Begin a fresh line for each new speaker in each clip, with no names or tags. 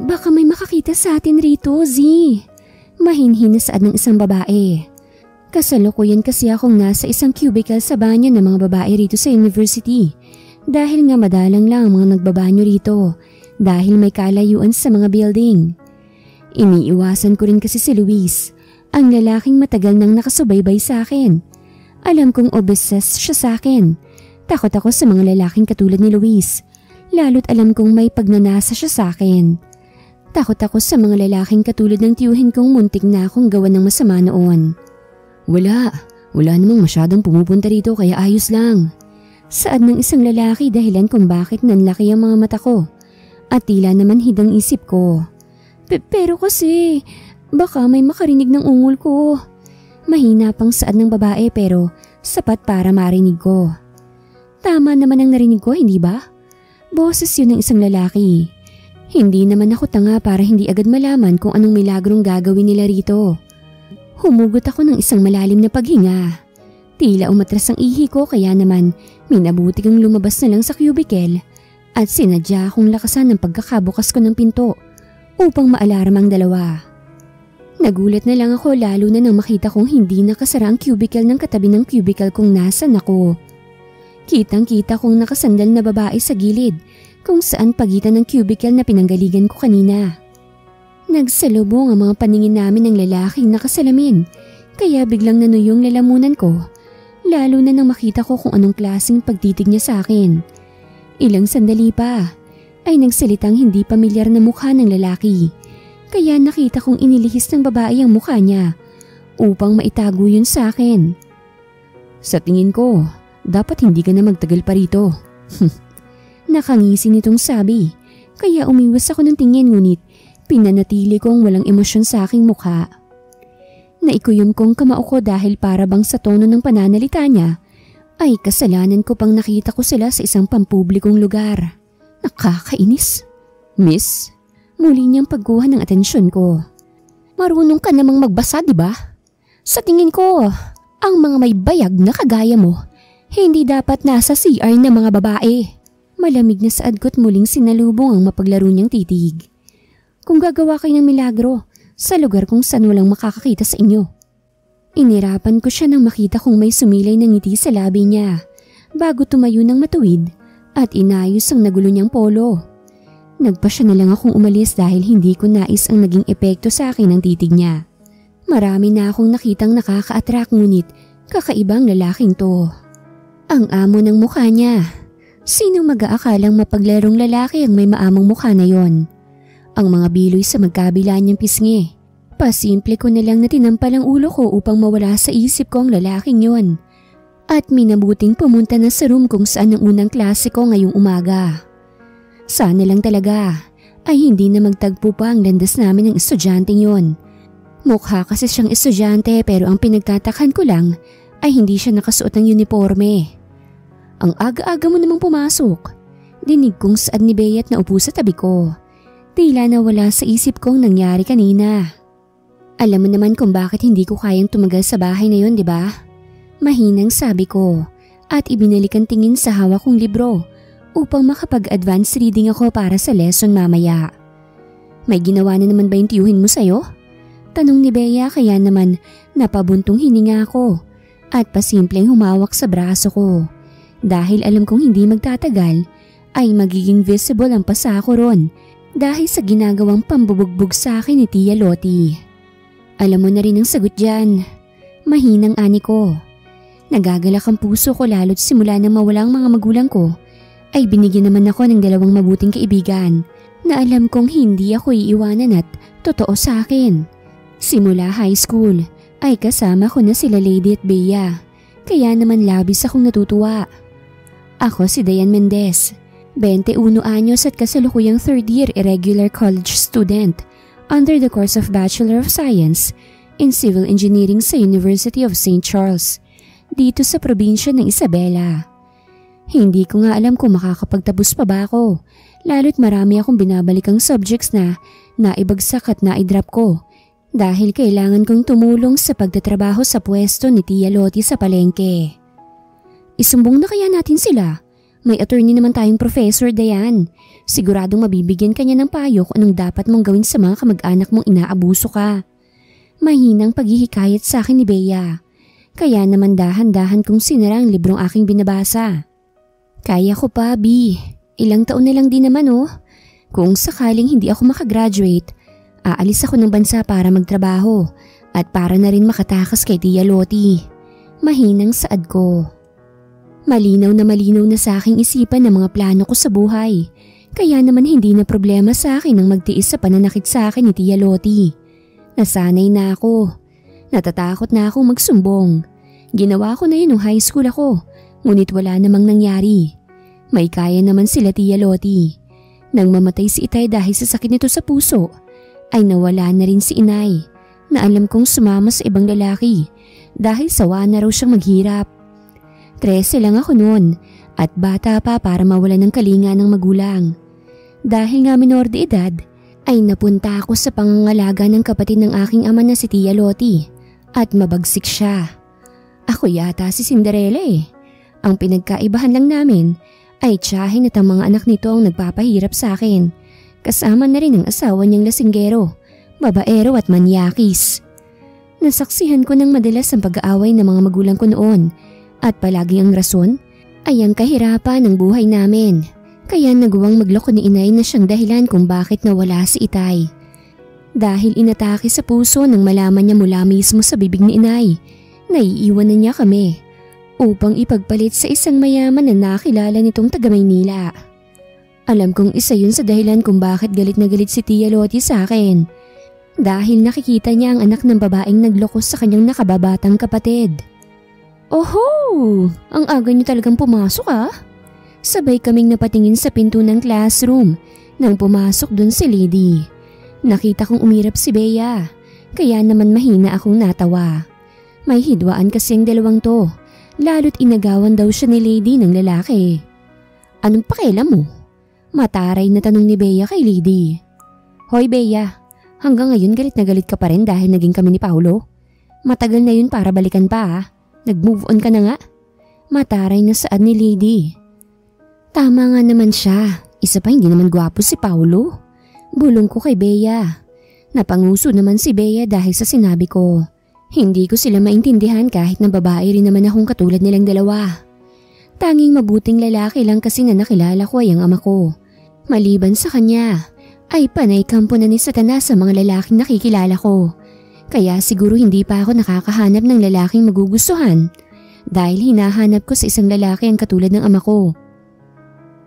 Baka may makakita sa atin rito, Z. Mahinhin na saad ng isang babae. Kasalukuyan kasi akong nasa isang cubicle sa banyo ng mga babae rito sa university. Dahil nga madalang lang ang mga nagbabanyo rito dahil may kalayuan sa mga building. Iniiwasan ko rin kasi si Luis, ang lalaking matagal nang nakasubaybay sa akin. Alam kong obsessed siya sa akin. Takot ako sa mga lalaking katulad ni Luis, lalo't alam kong may pagnanasa siya sa akin. Takot ako sa mga lalaking katulad ng tiyuhin kong muntik na akong gawan ng masama noon. Wala namang masyadong pumupunta rito kaya ayos lang. Saad ng isang lalaki dahilan kung bakit nanlaki ang mga mata ko at tila naman hidang isip ko. Pero kasi baka may makarinig ng ungol ko. Mahina pang saad ng babae pero sapat para marinig ko. Tama naman ang narinig ko, hindi ba? Boses yun ng isang lalaki. Hindi naman ako tanga para hindi agad malaman kung anong milagrong gagawin nila rito. Humugot ako ng isang malalim na paghinga. Tila umatras ang ihi ko kaya naman minabuti kong lumabas na lang sa cubicle at sinadya akong lakasan ng pagkakabukas ko ng pinto upang maalarma ang dalawa. Nagulat na lang ako lalo na nang makita kong hindi nakasara ang cubicle ng katabi ng cubicle kung nasan ako. Kitang-kita kong nakasandal na babae sa gilid kung saan pagitan ng cubicle na pinanggaligan ko kanina. Nagsalubong ang mga paningin namin ng lalaking nakasalamin kaya biglang nanuyong lalamunan ko. Lalo na nang makita ko kung anong klaseng pagtitig niya sa akin. Ilang sandali pa ay nagsalitang hindi pamilyar na mukha ng lalaki. Kaya nakita kong inilihis ng babae ang mukha niya upang maitago yun sa akin. Sa tingin ko, dapat hindi ka na magtagal pa rito. Nakangisi nitong sabi. Kaya umiwas ako ng tingin ngunit pinanatili kong walang emosyon sa aking mukha. Naikuyom kong kamao ko dahil para bang sa tono ng pananalita niya ay kasalanan ko pang nakita ko sila sa isang pampublikong lugar. Nakakainis. Miss, muli niyang pagkuha ng atensyon ko. Marunong ka namang magbasa, di ba? Sa tingin ko, ang mga may bayag na kagaya mo, hindi dapat nasa CR ng mga babae. Malamig na saad ko't muling sinalubong ang mapaglaro niyang titig. Kung gagawa kayo ng milagro, sa lugar kung saan walang makakakita sa inyo. Inirapan ko siya nang makita kong may sumilay ng ngiti sa labi niya bago tumayo ng matuwid at inayos ang nagulo niyang polo. Nagpasya na lang akong umalis dahil hindi ko nais ang naging epekto sa akin ng titig niya. Marami na akong nakitang nakaka-attract ngunit kakaibang lalaking to. Ang amo ng mukha niya. Sinong mag-aakalang mapaglarong lalaki ang may maamong mukha na yon? Ang mga biloy sa magkabila niyang pisngi. Pasimple ko na lang na tinampal ang ulo ko upang mawala sa isip ko ang lalaking yon. At minabuting pumunta na sa room kung saan ang unang klase ko ngayong umaga. Sana lang talaga ay hindi na magtagpo pa ang landas namin ng estudyanteng yon. Mukha kasi siyang estudyante pero ang pinagtatakan ko lang ay hindi siya nakasuot ng uniforme. Ang aga-aga mo namang pumasok. Dinig kong saad ni Beyat na upo sa tabi ko. Tila na wala sa isip kong nangyari kanina. Alam mo naman kung bakit hindi ko kayang tumagal sa bahay na yon, di ba? Mahinang sabi ko at ibinalik ang tingin sa hawak kong libro upang makapag-advance reading ako para sa lesson mamaya. May ginawa na naman ba yung tiyuhin mo sa'yo? Tanong ni Bea kaya naman napabuntong hininga ako at pasimpleng humawak sa braso ko. Dahil alam kong hindi magtatagal ay magiging visible ang pasa ko ron dahil sa ginagawang pambubugbog sa akin ni Tia Lottie. Alam mo na rin ang sagot dyan. Mahinang ani ko. Nagagalak ang puso ko lalo't simula nang mawala ang mga magulang ko ay binigyan naman ako ng dalawang mabuting kaibigan na alam kong hindi ako iiwanan at totoo sa akin. Simula high school ay kasama ko na sila Lady at Bea kaya naman labis akong natutuwa. Ako si Dayan Mendez. 21 anyos at kasalukuyang third year irregular college student under the course of Bachelor of Science in Civil Engineering sa University of St. Charles dito sa probinsya ng Isabela. Hindi ko nga alam kung makakapagtapos pa ba ako lalo't marami akong binabalikang subjects na naibagsak at naidrop ko dahil kailangan kong tumulong sa pagtatrabaho sa pwesto ni Tia Lottie sa palengke. Isumbong na kaya natin sila? May attorney naman tayong Professor Dayan. Siguradong mabibigyan ka niya ng payo kung anong dapat mong gawin sa mga kamag-anak mong inaabuso ka. Mahinang paghihikayat sa akin ni Bea. Kaya naman dahan-dahan kong sinara ang librong aking binabasa. Kaya ko pa, B. Ilang taon na lang din naman oh. Kung sakaling hindi ako makagraduate, aalis ako ng bansa para magtrabaho at para na rin makatakas kay Tia Lottie. Mahinang saad ko. Malinaw na sa aking isipan ang mga plano ko sa buhay. Kaya naman hindi na problema sa akin ang magtiis sa pananakit sa akin ni Tia Lottie. Nasanay na ako. Natatakot na akong magsumbong. Ginawa ko na yun nung high school ako, ngunit wala namang nangyari. May kaya naman sila Tia Lottie. Nang mamatay si Itay dahil sa sakit nito sa puso, ay nawala na rin si Inay na alam kong sumama sa ibang lalaki dahil sawa na raw siyang maghirap. 13 lang ako noon at bata pa para mawala ng kalinga ng magulang. Dahil nga minor de edad, ay napunta ako sa pangangalaga ng kapatid ng aking ama na si Tia Lottie at mabagsik siya. Ako yata si Cinderella eh. Ang pinagkaibahan lang namin ay tiyahin at ang mga anak nito ang nagpapahirap sa akin. Kasama na rin ang asawa niyang lasinggero, babaero at manyakis. Nasaksihan ko ng madalas ang pag-aaway ng mga magulang ko noon. At palagi ang rason ay ang kahirapan ng buhay namin. Kaya nagawang magloko ni Inay na siyang dahilan kung bakit nawala si Itay. Dahil inatake sa puso nang malaman niya mula mismo sa bibig ni Inay, naiiwan na niya kami upang ipagpalit sa isang mayaman na nakilala nitong taga Maynila. Alam kong isa yun sa dahilan kung bakit galit na galit si Tia Lottie sa akin. Dahil nakikita niya ang anak ng babaeng nagloko sa kanyang nakababatang kapatid. Oho! Ang aga niyo talagang pumasok ah. Sabay kaming napatingin sa pinto ng classroom nang pumasok dun si Lady. Nakita kong umirap si Bea, kaya naman mahina akong natawa. May hidwaan kasi ang dalawang to, lalo't inagawan daw siya ni Lady ng lalaki. Anong pakialam mo? Mataray na tanong ni Bea kay Lady. Hoy Bea, hanggang ngayon galit na galit ka pa rin dahil naging kami ni Paulo? Matagal na yun para balikan pa ah. Nag-move on ka na nga. Mataray na saad ni Lady. Tama nga naman siya. Isa pa hindi naman gwapo si Paulo. Bulong ko kay Bea. Napanguso naman si Bea dahil sa sinabi ko. Hindi ko sila maintindihan kahit na babae rin naman akong katulad nilang dalawa. Tanging mabuting lalaki lang kasi na nakilala ko ay ang ama ko. Maliban sa kanya, ay panay kampo na ni Satanas sa mga lalaking nakikilala ko. Kaya siguro hindi pa ako nakakahanap ng lalaking magugustuhan dahil hinahanap ko sa isang lalaki ang katulad ng ama ko.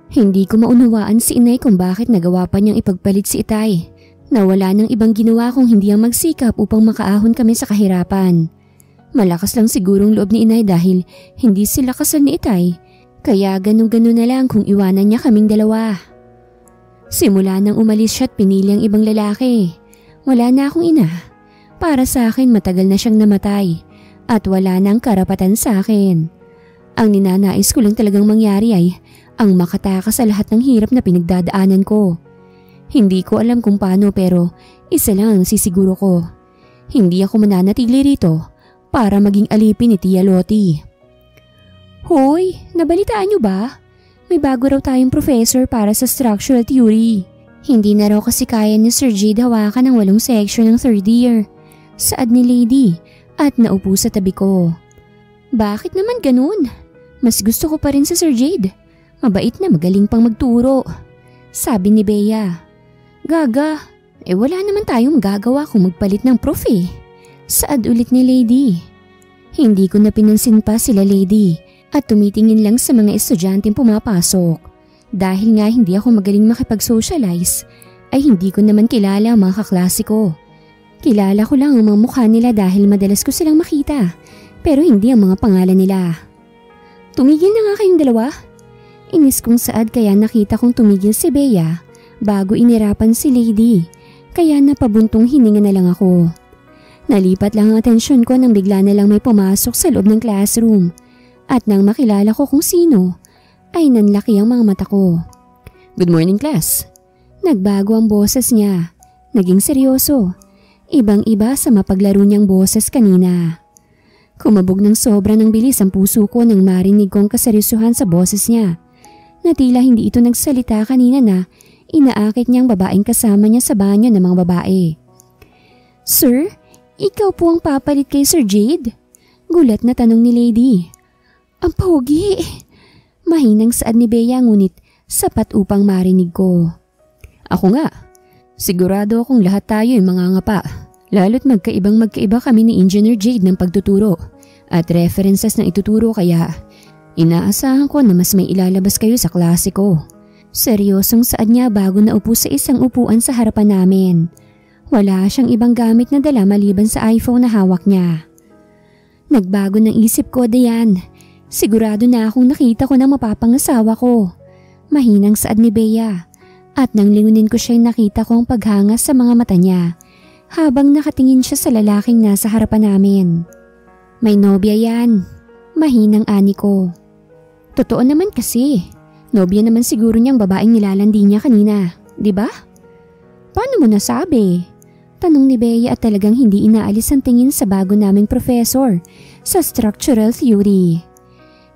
Hindi ko maunawaan si Inay kung bakit nagawa pa niyang ipagpalit si Itay na wala nang ibang ginawa kung hindi ang magsikap upang makaahon kami sa kahirapan. Malakas lang sigurong loob ni Inay dahil hindi sila kasal ni Itay kaya ganun-ganun na lang kung iwanan niya kaming dalawa. Simula nang umalis siya at pinili ang ibang lalaki, wala na akong ina. Para sa akin matagal na siyang namatay at wala nang karapatan sa akin. Ang ninanais ko lang talagang mangyari ay ang makatakas sa lahat ng hirap na pinagdadaanan ko. Hindi ko alam kung paano pero isa lang ang sisiguro ko. Hindi ako mananatili rito para maging alipin ni Tia Lottie. Hoy, nabalitaan niyo ba? May bago raw tayong professor para sa structural theory. Hindi na raw kasi kaya ni Sir Jade hawakan ang 8 section ng 3rd year. Saad ni Lady at naupo sa tabi ko. Bakit naman ganun? Mas gusto ko pa rin si Sir Jade. Mabait na magaling pang magturo. Sabi ni Bea. Gaga, wala naman tayong gagawa kung magpalit ng prof eh. Saad ulit ni Lady. Hindi ko na pinansin pa sila Lady at tumitingin lang sa mga estudyanteng pumapasok. Dahil nga hindi ako magaling makipag-socialize, ay hindi ko naman kilala ang mga kaklase ko. Kilala ko lang ang mga mukha nila dahil madalas ko silang makita, pero hindi ang mga pangalan nila. Tumigil na nga kayong dalawa. Inis kong saad kaya nakita kong tumigil si Bea bago inirapan si Lady, kaya napabuntong hininga na lang ako. Nalipat lang ang atensyon ko nang bigla na lang may pumasok sa loob ng classroom at nang makilala ko kung sino, ay nanlaki ang mga mata ko. Good morning class. Nagbago ang boses niya, naging seryoso. Ibang-iba sa mapaglaro niyang boses kanina. Kumabog ng sobra ng bilis ang puso ko nang marinig kong kaseryosohan sa boses niya. na tila hindi ito nagsalita kanina na inaakit niyang babaeng kasama niya sa banyo ng mga babae. Sir, ikaw po ang papalit kay Sir Jade? Gulat na tanong ni Lady. Ang pogi! Mahinang saad ni Bea ngunit sapat upang marinig ko. Ako nga. Sigurado akong lahat tayo ay mangangapa. Lalo't magkaiba kami ni Engineer Jade ng pagtuturo at references na ituturo kaya inaasahan ko na mas may ilalabas kayo sa klase ko. Seryosong saad niya bago naupo sa isang upuan sa harapan namin. Wala siyang ibang gamit na dala maliban sa iPhone na hawak niya. Nagbago ng isip ko, Dayan. Sigurado na akong nakita ko na mapapangasawa ko. Mahinang saad ni Bea. At nang lingunin ko siya nakita ko ang paghanga sa mga mata niya habang nakatingin siya sa lalaking nasa harapan namin. May nobya yan. Mahinang ani ko. Totoo naman kasi. Nobya naman siguro niyang babaeng nilalandi niya kanina, di ba? Paano mo nasabi? Tanong ni Bea at talagang hindi inaalis ang tingin sa bago naming professor sa structural theory.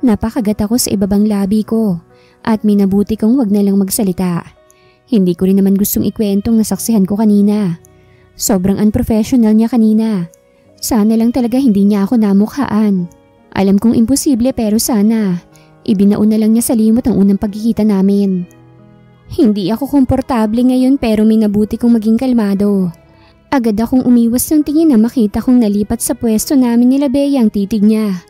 Napakagat ako sa ibabang labi ko at minabuti kong wag na lang magsalita. Hindi ko rin naman gustong ikwentong nasaksihan ko kanina. Sobrang unprofessional niya kanina. Sana lang talaga hindi niya ako namukhaan. Alam kong imposible pero sana. Ibinaon na lang niya sa limot ang unang pagkikita namin. Hindi ako komportable ngayon pero minabuti kong maging kalmado. Agad akong umiwas ng tingin na makita kong nalipat sa pwesto namin nila Bea ang titig niya.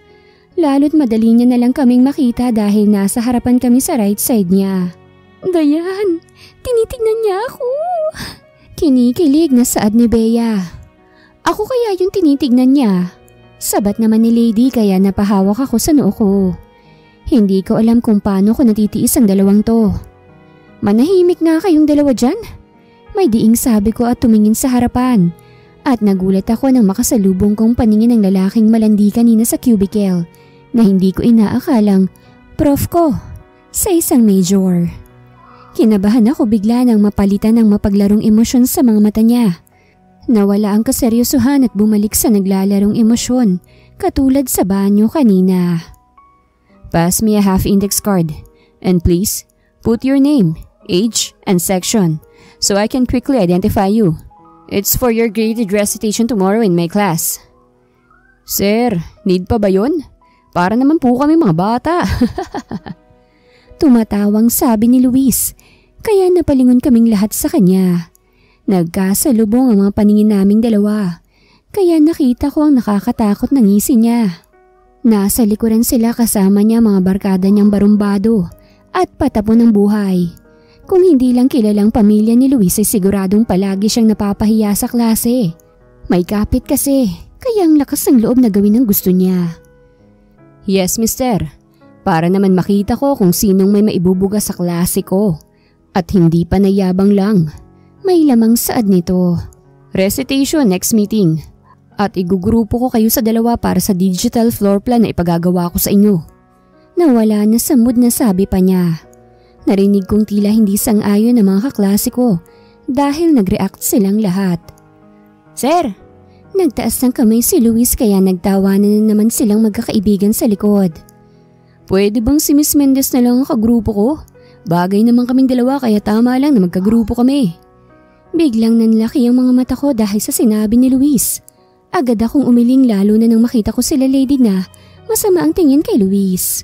Lalo't madali niya na lang kaming makita dahil nasa harapan kami sa right side niya. Dayan, tinitignan niya ako. Kinikilig na saad ni Bea. Ako kaya yung tinitignan niya. Sabat naman ni Lady kaya napahawak ako sa noo ko. Hindi ko alam kung paano ko natitiis ang dalawang to. Manahimik nga kayong dalawa dyan. May diing sabi ko at tumingin sa harapan. At nagulat ako nang makasalubong kong paningin ng lalaking malandi kanina sa cubicle na hindi ko inaakalang prof ko sa isang major. Kinabahan ako bigla nang mapalitan ng mapaglarong emosyon sa mga mata niya. Nawala ang kaseryosohan at bumalik sa naglalarong emosyon katulad sa banyo kanina. Pass me a half index card and please put your name, age, and section so I can quickly identify you. It's for your graded recitation tomorrow in my class. Sir, need pa ba yun? Para naman po kami mga bata. Tumatawang sabi ni Luis, kaya napalingon kaming lahat sa kanya. Nagkasalubong ang mga paningin naming dalawa, kaya nakita ko ang nakakatakot na ngisi niya. Nasa likuran sila kasama niya mga barkada niyang barumbado at patapon ng buhay. Kung hindi lang kilalang pamilya ni Luis ay siguradong palagi siyang napapahiya sa klase. May kapit kasi, kaya ang lakas ng loob na gawin ang gusto niya. Yes, mister. Para naman makita ko kung sinong may maibubuga sa klase ko. At hindi pa nayabang lang. May lamang saad nito. Recitation next meeting. At igugrupo ko kayo sa dalawa para sa digital floor plan na ipagagawa ko sa inyo. Nawala na sa mood na sabi pa niya. Narinig kong tila hindi sang-ayon ng mga kaklase ko dahil nag-react silang lahat. Sir! Nagtaas ng kamay si Luis kaya nagtawanan na naman silang magkakaibigan sa likod. Pwede bang si Miss Mendez na lang ang kagrupo ko? Bagay naman kaming dalawa kaya tama lang na magkagrupo kami. Biglang nanlaki ang mga mata ko dahil sa sinabi ni Luis. Agad akong umiling lalo na nang makita ko sila Lady na masama ang tingin kay Luis.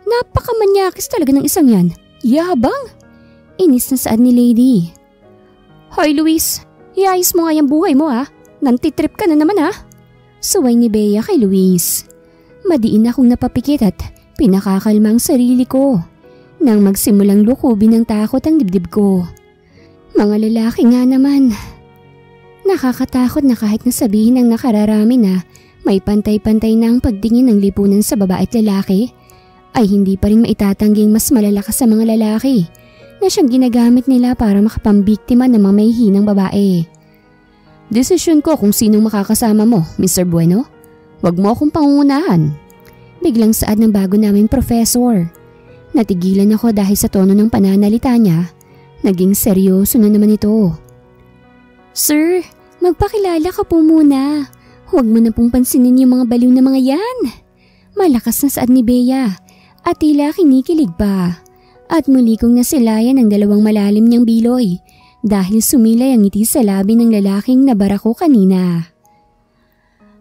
Napakamanyakis talaga ng isang yan. Yabang! Inis na saad ni Lady. Hoy Luis, iayos mo nga yung buhay mo ha. Nantitrip ka na naman ha. Suway ni Bea kay Luis. Madiin akong napapikit at pinakakalma ang sarili ko. Nang magsimulang lukubin ng takot ang dibdib ko. Mga lalaki nga naman. Nakakatakot na kahit nasabihin ng nakararami na may pantay-pantay na ang pagtingin ng lipunan sa babae at lalaki, ay hindi pa rin maitatangging mas malalakas sa mga lalaki na siyang ginagamit nila para makapambiktima ng mga mahihinang babae. Desisyon ko kung sinong makakasama mo, Mr. Bueno. Huwag mo akong pangungunahan. Biglang saad ng bago naming professor. Natigilan ako dahil sa tono ng pananalita niya. Naging seryoso na naman ito. Sir, magpakilala ka po muna. Huwag mo na pong pansinin yung mga baliw na mga yan. Malakas na saad ni Bea at tila kinikilig pa. At muli kong nasilayan ang dalawang malalim niyang biloy dahil sumilay ang ngiti sa labi ng lalaking nabara ko kanina.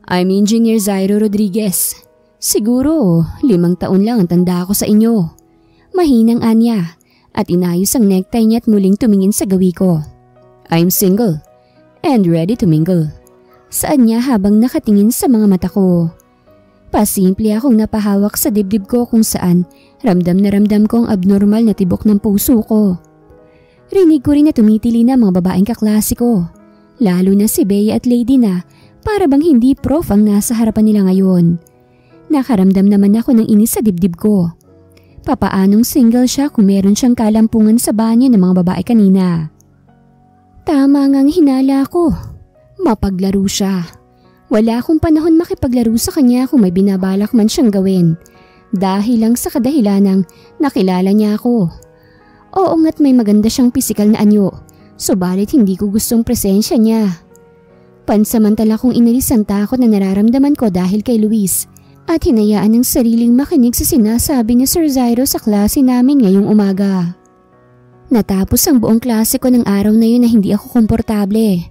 I'm Engineer Zairo Rodriguez. Siguro 5 taon lang ang tanda ko sa inyo. Mahinang anya at inayos ang necktie niya at muling tumingin sa gawi ko. I'm single and ready to mingle. Saan niya habang nakatingin sa mga mata ko. Pasimple akong napahawak sa dibdib ko kung saan ramdam na ramdam ko ang abnormal na tibok ng puso ko. Rinig ko rin na tumitili na mga babaeng kaklase ko, lalo na si Bea at Lady na para bang hindi prof ang nasa harapan nila ngayon. Nakaramdam naman ako ng inis sa dibdib ko. Papaanong single siya kung meron siyang kalampungan sa banyo ng mga babae kanina? Tama ngang hinala ko. Mapaglaro siya. Wala akong panahon makipaglaro sa kanya kung may binabalak man siyang gawin. Dahil lang sa kadahilanang nakilala niya ako. Oo nga't may maganda siyang pisikal na anyo, subalit hindi ko gustong presensya niya. Pansamantala kong inalis ang takot na nararamdaman ko dahil kay Luis at hinayaan ng sariling makinig sa sinasabi ni Sir Zairo sa klase namin ngayong umaga. Natapos ang buong klase ko ng araw na yun na hindi ako komportable.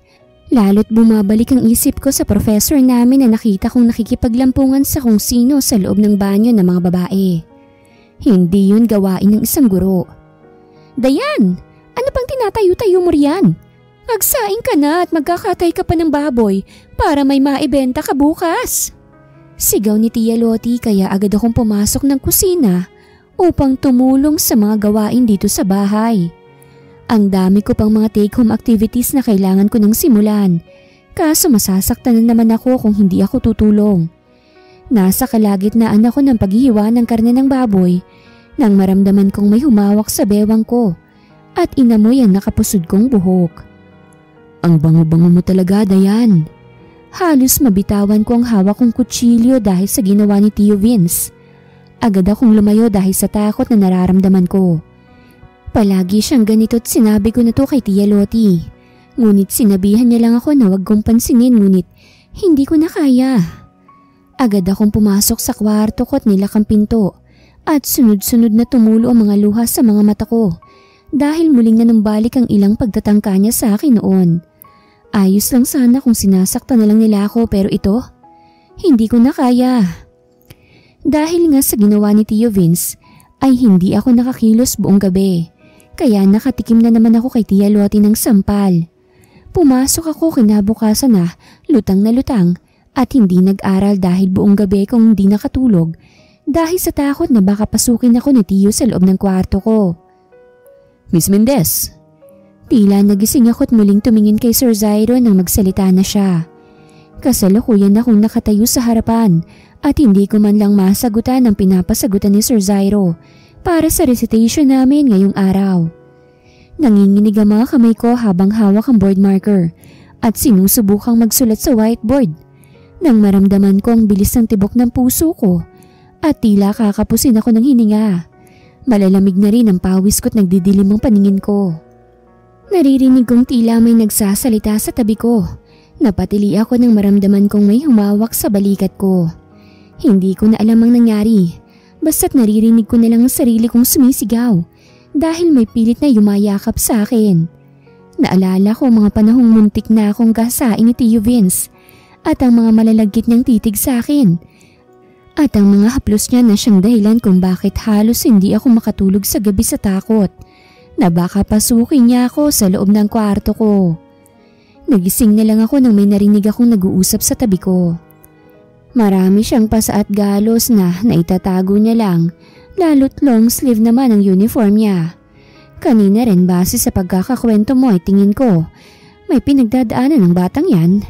Lalo't bumabalik ang isip ko sa professor namin na nakita kong nakikipaglampungan sa kung sino sa loob ng banyo ng mga babae. Hindi yun gawain ng isang guro. Dayan, ano bang tinatayo-tayo mo riyan? Magsaing ka na at magkakatay ka pa ng baboy para may maibenta ka bukas. Sigaw ni Tia Loti kaya agad akong pumasok ng kusina upang tumulong sa mga gawain dito sa bahay. Ang dami ko pang mga take-home activities na kailangan ko nang simulan, kaso masasaktan na naman ako kung hindi ako tutulong. Nasa kalagitnaan ako ng paghihiwa ng karne ng baboy nang maramdaman kong may humawak sa bewang ko at inamoy ang nakapusod kong buhok. Ang bango-bango mo talaga, Dayan. Halos mabitawan ko ang hawak kong kutsilyo dahil sa ginawa ni Tio Vince. Agad akong lumayo dahil sa takot na nararamdaman ko. Palagi siyang ganito't sinabi ko na to kay Tia Loti. Ngunit sinabihan niya lang ako na huwag kong pansinin ngunit hindi ko na kaya. Agad akong pumasok sa kwarto ko at nilak ang pinto at sunod-sunod na tumulo ang mga luha sa mga mata ko dahil muling nanumbalik ang ilang pagtatangka niya sa akin noon. Ayos lang sana kung sinasaktan na lang nila ako pero ito, hindi ko na kaya. Dahil nga sa ginawa ni Tio Vince ay hindi ako nakakilos buong gabi. Kaya nakatikim na naman ako kay Tia Loti ng sampal. Pumasok ako kinabukasan na lutang at hindi nag-aral dahil buong gabi kong hindi nakatulog dahil sa takot na baka pasukin ako ni Tio sa loob ng kwarto ko. Miss Mendez. Tila nagising ako at muling tumingin kay Sir Zairo nang magsalita na siya. Kasalukuyan akong nakatayo sa harapan at hindi ko man lang masagutan ang pinapasagutan ni Sir Zairo para sa recitation namin ngayong araw. Nanginginig ang mga kamay ko habang hawak ang board marker at sinusubukang magsulat sa whiteboard. Nang maramdaman ko ang bilis ng tibok ng puso ko at tila kakapusin ako ng hininga. Malalamig na rin ang pawis ko't nagdidilim ang paningin ko. Naririnig kong tila may nagsasalita sa tabi ko. Napatili ako nang maramdaman kong may humawak sa balikat ko. Hindi ko na alam ang nangyari. Basta't naririnig ko na lang ang sarili kong sumisigaw dahil may pilit na yumayakap sa akin. Naalala ko mga panahong muntik na akong gasain ni Tio Vince at ang mga malalagkit niyang titig sa akin. At ang mga haplos niya na siyang dahilan kung bakit halos hindi ako makatulog sa gabi sa takot na baka pasukin niya ako sa loob ng kwarto ko. Nagising na lang ako nang may narinig akong nag-uusap sa tabi ko. Marami siyang pasa at galos na naitatago niya lang, lalo't long sleeve naman ang uniform niya. Kanina rin base sa pagkakakwento mo ay tingin ko, may pinagdadaanan ng batang yan.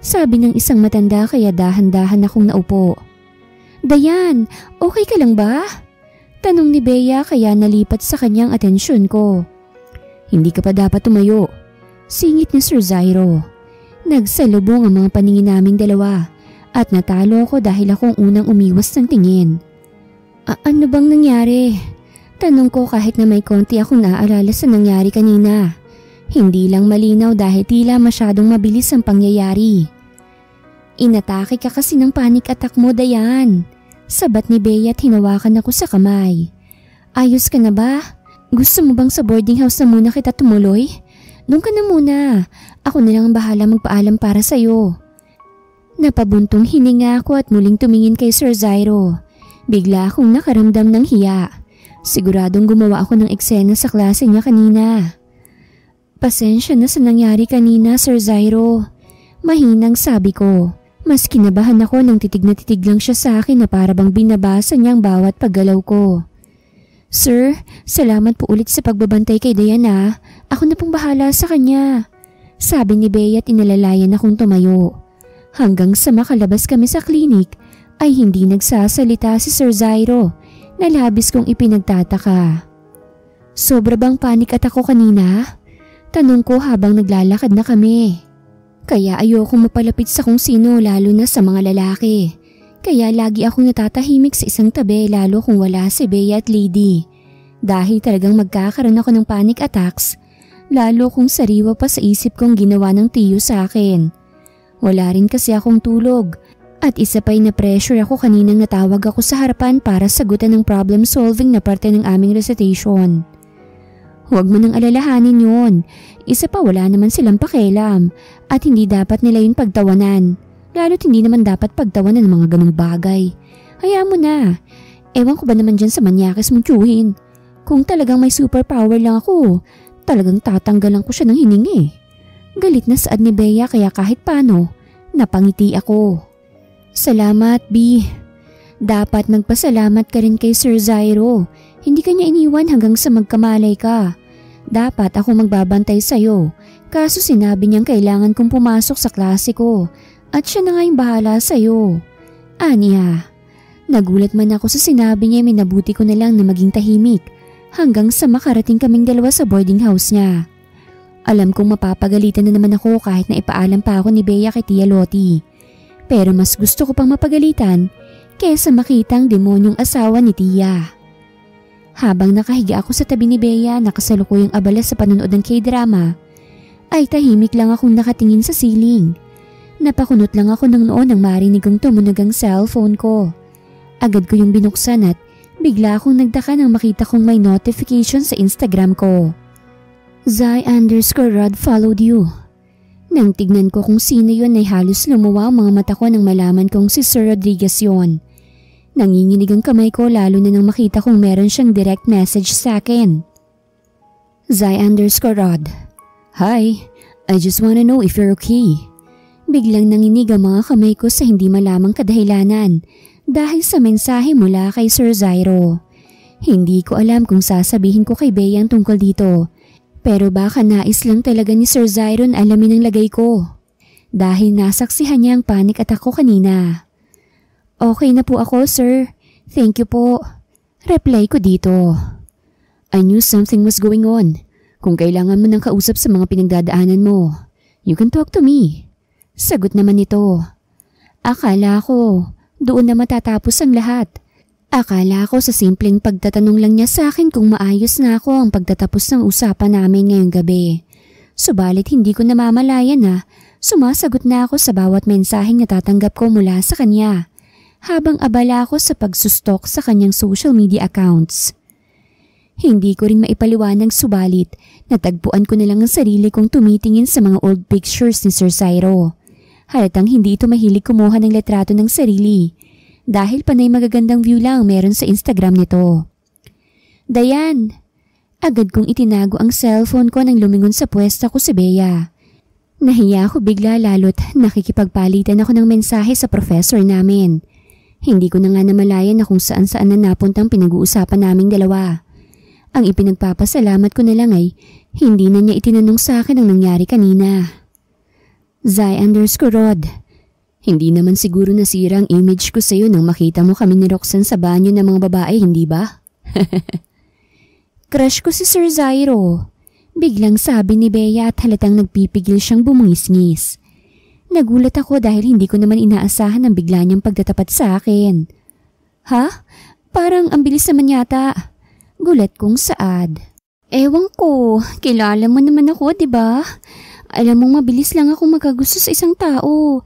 Sabi ng isang matanda kaya dahan-dahan akong naupo. Dayan, okay ka lang ba? Tanong ni Bea kaya nalipat sa kanyang atensyon ko. Hindi ka pa dapat tumayo. Singit ni Sir Zairo. Nagsalubong ang mga paningin naming dalawa. At natalo ko dahil akong unang umiwas ng tingin. Ano bang nangyari? Tanong ko kahit na may konti akong naaalala sa nangyari kanina. Hindi lang malinaw dahil tila masyadong mabilis ang pangyayari. Inatake ka kasi ng panic attack mo, Dayan. Sabat ni Bea at hinawakan ako sa kamay. Ayos ka na ba? Gusto mo bang sa boarding house na muna kita tumuloy? Doon ka na muna. Ako na lang ang bahala magpaalam para sa'yo. Napabuntong hininga ako at muling tumingin kay Sir Zyro. Bigla akong nakaramdam ng hiya. Siguradong gumawa ako ng eksena sa klase niya kanina. Pasensya na sa nangyari kanina, Sir Zyro. Mahinang sabi ko. Mas kinabahan ako nang titig na titig lang siya sa akin na para bang binabasa niya ang bawat paggalaw ko. Sir, salamat po ulit sa pagbabantay kay Diana. Ako na pong bahala sa kanya. Sabi ni Bea at inalalayan akong tumayo. Hanggang sa makalabas kami sa klinik ay hindi nagsasalita si Sir Zyro na labis kong ipinagtataka. Sobra bang panic attack ko kanina? Tanong ko habang naglalakad na kami. Kaya ayokong mapalapit sa kung sino lalo na sa mga lalaki. Kaya lagi akong natatahimik sa isang tabi lalo kung wala si Bea at Lady. Dahil talagang magkakaroon ako ng panic attacks, lalo kung sariwa pa sa isip kong ginawa ng tiyo sa akin. Wala rin kasi akong tulog at isa pa'y na-pressure ako kaninang natawag ako sa harapan para sagutan ng problem solving na parte ng aming recitation. Huwag mo nang alalahanin yun. Isa pa wala naman silang pakialam at hindi dapat nila yun pagtawanan. Lalo't hindi naman dapat pagtawanan ng mga ganong bagay. Hayaan mo na. Ewan ko ba naman dyan sa manyakis mong tiyuhin. Kung talagang may superpower lang ako, talagang tatanggalan ko siya ng hiningi. Galit na saad ni Bea kaya kahit paano, napangiti ako. Salamat, B. Dapat magpasalamat ka rin kay Sir Zyro. Hindi ka niya iniwan hanggang sa magkamalay ka. Dapat ako magbabantay sa'yo. Kaso sinabi niyang kailangan kong pumasok sa klase ko. At siya na nga yung bahala sa'yo. Anya, nagulat man ako sa sinabi niya, minabuti ko na lang na maging tahimik hanggang sa makarating kaming dalawa sa boarding house niya. Alam kong mapapagalitan na naman ako kahit na ipaalam pa ako ni Bea kay Tia Lottie. Pero mas gusto ko pang mapagalitan kesa makita ang demonyong asawa ni Tia. Habang nakahiga ako sa tabi ni Bea nakasalukuyang abala sa panonood ng K-drama, ay tahimik lang akong nakatingin sa ceiling. Napakunot lang ako ng noon nang marinig kong tumunog ang cellphone ko. Agad ko yung binuksan at bigla akong nagtaka nang makita kong may notification sa Instagram ko. Zai_Rod followed you. Nang tignan ko kung sino yun ay halos lumuwa ang mga mata ko nang malaman kong si Sir Rodriguez yun. Nanginginig ang kamay ko lalo na nang makita kong meron siyang direct message sa akin. Zai_Rod. Hi, I just wanna know if you're okay. Biglang nanginig ang mga kamay ko sa hindi malamang kadahilanan dahil sa mensahe mula kay Sir Zyro. Hindi ko alam kung sasabihin ko kay Bea ang tungkol dito, pero baka nais lang talaga ni Sir Zyro na alamin ang lagay ko dahil nasaksihan niya ang panic attack ko kanina. Okay na po ako, sir. Thank you po. Reply ko dito. I knew something was going on. Kung kailangan mo ng kausap sa mga pinagdadaanan mo, you can talk to me. Sagot naman nito. Akala ko, doon na matatapos ang lahat. Akala ko sa simpleng pagtatanong lang niya sa akin kung maayos na ako ang pagtatapos ng usapan namin ngayong gabi. Subalit hindi ko namamalayan na sumasagot na ako sa bawat mensaheng natatanggap ko mula sa kanya, habang abala ako sa pagsustok sa kanyang social media accounts. Hindi ko rin maipaliwanag subalit natagpuan ko na lang ang sarili kong tumitingin sa mga old pictures ni Sir Zyro. Halatang hindi ito mahilig kumuha ng litrato ng sarili dahil panay magagandang view lang meron sa Instagram nito. Dayan, agad kong itinago ang cellphone ko nang lumingon sa pwesta ko si Bea. Nahiya ako bigla lalo't nakikipagpalitan ako ng mensahe sa professor namin. Hindi ko na nga namalayan na kung saan-saan na napuntang pinag-uusapan naming dalawa. Ang ipinagpapasalamat ko na lang ay hindi na niya itinanong sa akin ang nangyari kanina. Zai_Rod, hindi naman siguro nasira ang image ko sa'yo nang makita mo kami ni Roxanne sa banyo ng mga babae, hindi ba? Crush ko si Sir Zyro. Biglang sabi ni Bea at halatang nagpipigil siyang bumungis-ngis. Nagulat ako dahil hindi ko naman inaasahan ang bigla niyang pagtatapat sa akin. Ha? Parang ang bilis naman yata. Gulat kong saad. Ewan ko, kilala mo naman ako, diba? Alam mong mabilis lang ako magkagusto sa isang tao.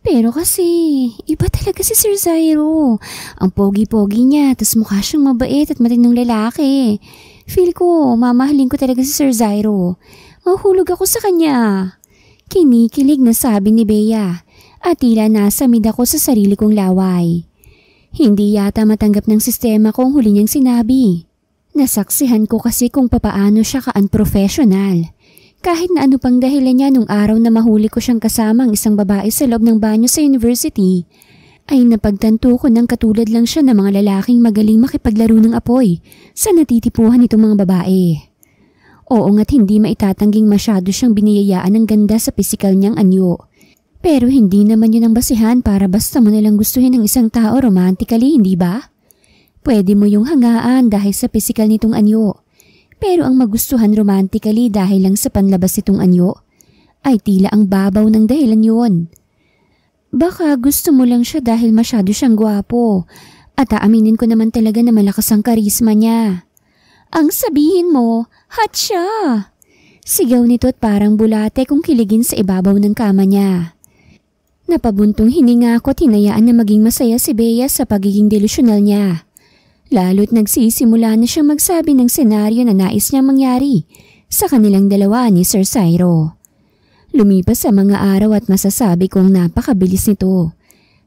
Pero kasi, iba talaga si Sir Zyro. Ang pogi-pogi niya, tas mukha siyang mabait at matinong lalaki. Feel ko, mamahalin ko talaga si Sir Zyro. Mahulog ako sa kanya. Kinikilig na sabi ni Bea at tila nasa mid ako sa sarili kong laway. Hindi yata matanggap ng sistema ko ang huli niyang sinabi. Nasaksihan ko kasi kung papaano siya ka-unprofessional. Kahit na ano pang dahilan niya nung araw na mahuli ko siyang kasama ang isang babae sa loob ng banyo sa university, ay napagtanto ko ng katulad lang siya ng mga lalaking magaling makipaglaro ng apoy sa natitipuhan nitong mga babae. Oo nga't hindi maitatangging masyado siyang biniyayaan ng ganda sa pisikal niyang anyo. Pero hindi naman yun ang basihan para basta mo nalang gustuhin ng isang tao romantically, hindi ba? Pwede mo yung hangaan dahil sa pisikal nitong anyo. Pero ang magustuhan romantically dahil lang sa panlabas nitong anyo, ay tila ang babaw ng dahilan yun. Baka gusto mo lang siya dahil masyado siyang gwapo at aaminin ko naman talaga na malakas ang karisma niya. Ang sabihin mo, hot siya! Sigaw nito't parang bulate kung kiligin sa ibabaw ng kama niya. Napabuntong hininga ko at hinayaan na maging masaya si Bea sa pagiging delusyonal niya. Lalo't nagsisimula na siyang magsabi ng senaryo na nais niyang mangyari sa kanilang dalawa ni Sir Zyro. Lumipas sa mga araw at masasabi kong napakabilis nito.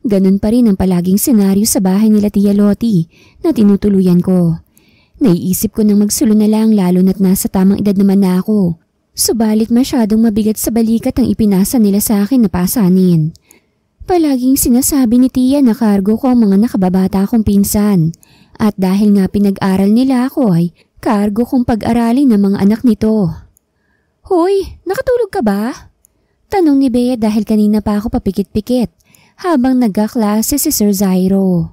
Ganun pa rin ang palaging senaryo sa bahay nila Tia Lottie na tinutuluyan ko. Naiisip ko nang magsulo na lang lalo na't nasa tamang edad naman na ako. Subalit masyadong mabigat sa balikat ang ipinasa nila sa akin na pasanin. Palaging sinasabi ni Tia na kargo ko ang mga nakababata kong pinsan. At dahil nga pinag-aral nila ako ay kargo kong pag-aralin ng mga anak nito. Hoy, nakatulog ka ba? Tanong ni Bea dahil kanina pa ako papikit-pikit habang nagkaklase si Sir Zyro.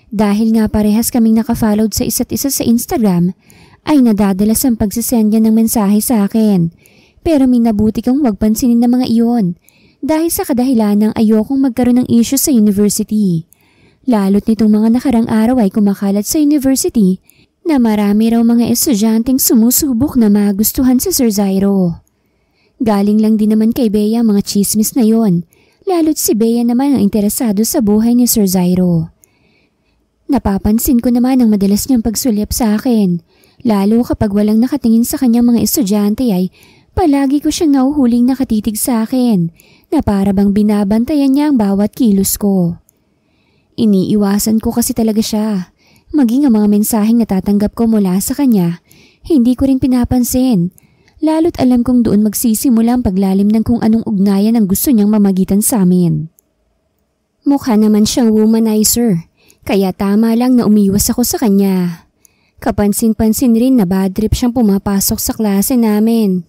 Dahil nga parehas kaming nakafollowed sa isa't isa sa Instagram, ay nadadalas ang pagsisend niya ng mensahe sa akin. Pero minabuti kong huwag pansinin ng mga iyon dahil sa kadahilanang ayokong magkaroon ng issue sa university. Lalo't nitong mga nakarang araw ay kumakalat sa university na marami raw mga estudyanteng sumusubok na magustuhan si Sir Zyro. Galing lang din naman kay Bea mga chismis na yon, lalo't si Bea naman ang interesado sa buhay ni Sir Zyro. Napapansin ko naman ang madalas niyang pagsulyap sa akin, lalo kapag walang nakatingin sa kanyang mga estudyante ay palagi ko siyang nahuhuling nakatitig sa akin na para bang binabantayan niya ang bawat kilos ko. Iniiwasan ko kasi talaga siya. Maging ang mga mensaheng natatanggap ko mula sa kanya, hindi ko rin pinapansin. Lalo't alam kong doon magsisimula ang paglalim ng kung anong ugnayan ang gusto niyang mamagitan sa amin. Mukha naman siyang womanizer, kaya tama lang na umiwas ako sa kanya. Kapansin-pansin rin na bad trip siyang pumapasok sa klase namin.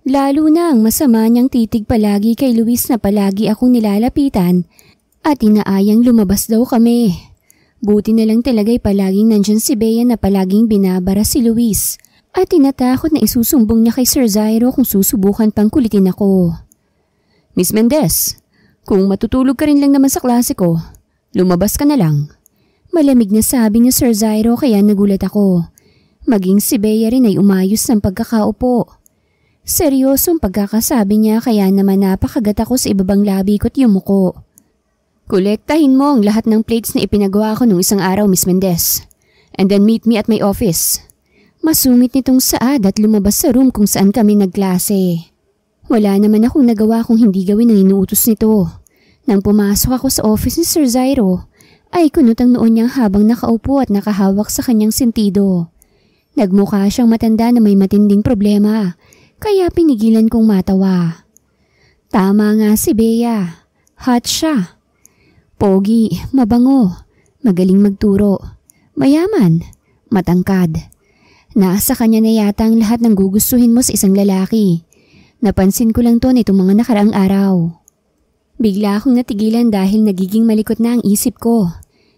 Lalo na ang masama niyang titig palagi kay Luis na palagi akong nilalapitan at inaayang lumabas daw kami. Buti na lang talaga'y palaging nandyan si Bea na palaging binabara si Luis at tinatakot na isusumbong niya kay Sir Zyro kung susubukan pang kulitin ako. Miss Mendez, kung matutulog ka rin lang naman sa klase ko, lumabas ka na lang. Malamig na sabi ni Sir Zyro kaya nagulat ako. Maging si Bea rin ay umayos ng pagkakaupo. Seryosong pagkakasabi niya kaya naman napakagat ako sa ibabang labi ko't yumuko. Kolektahin mo ang lahat ng plates na ipinagawa ko nung isang araw, Miss Mendez. And then meet me at my office. Masungit nitong saad at lumabas sa room kung saan kami nagklase. Wala naman akong nagawa kung hindi gawin ang inuutos nito. Nang pumasok ako sa office ni Sir Zyro, ay kunot ang noon niyang habang nakaupo at nakahawak sa kanyang sentido. Nagmukha siyang matanda na may matinding problema, kaya pinigilan kong matawa. Tama nga si Bea. Hot siya. Pogi, mabango, magaling magturo, mayaman, matangkad. Nasa kanya na yata ang lahat ng gugustuhin mo sa isang lalaki. Napansin ko lang to nitong mga nakaraang araw. Bigla akong natigilan dahil nagiging malikot na ang isip ko.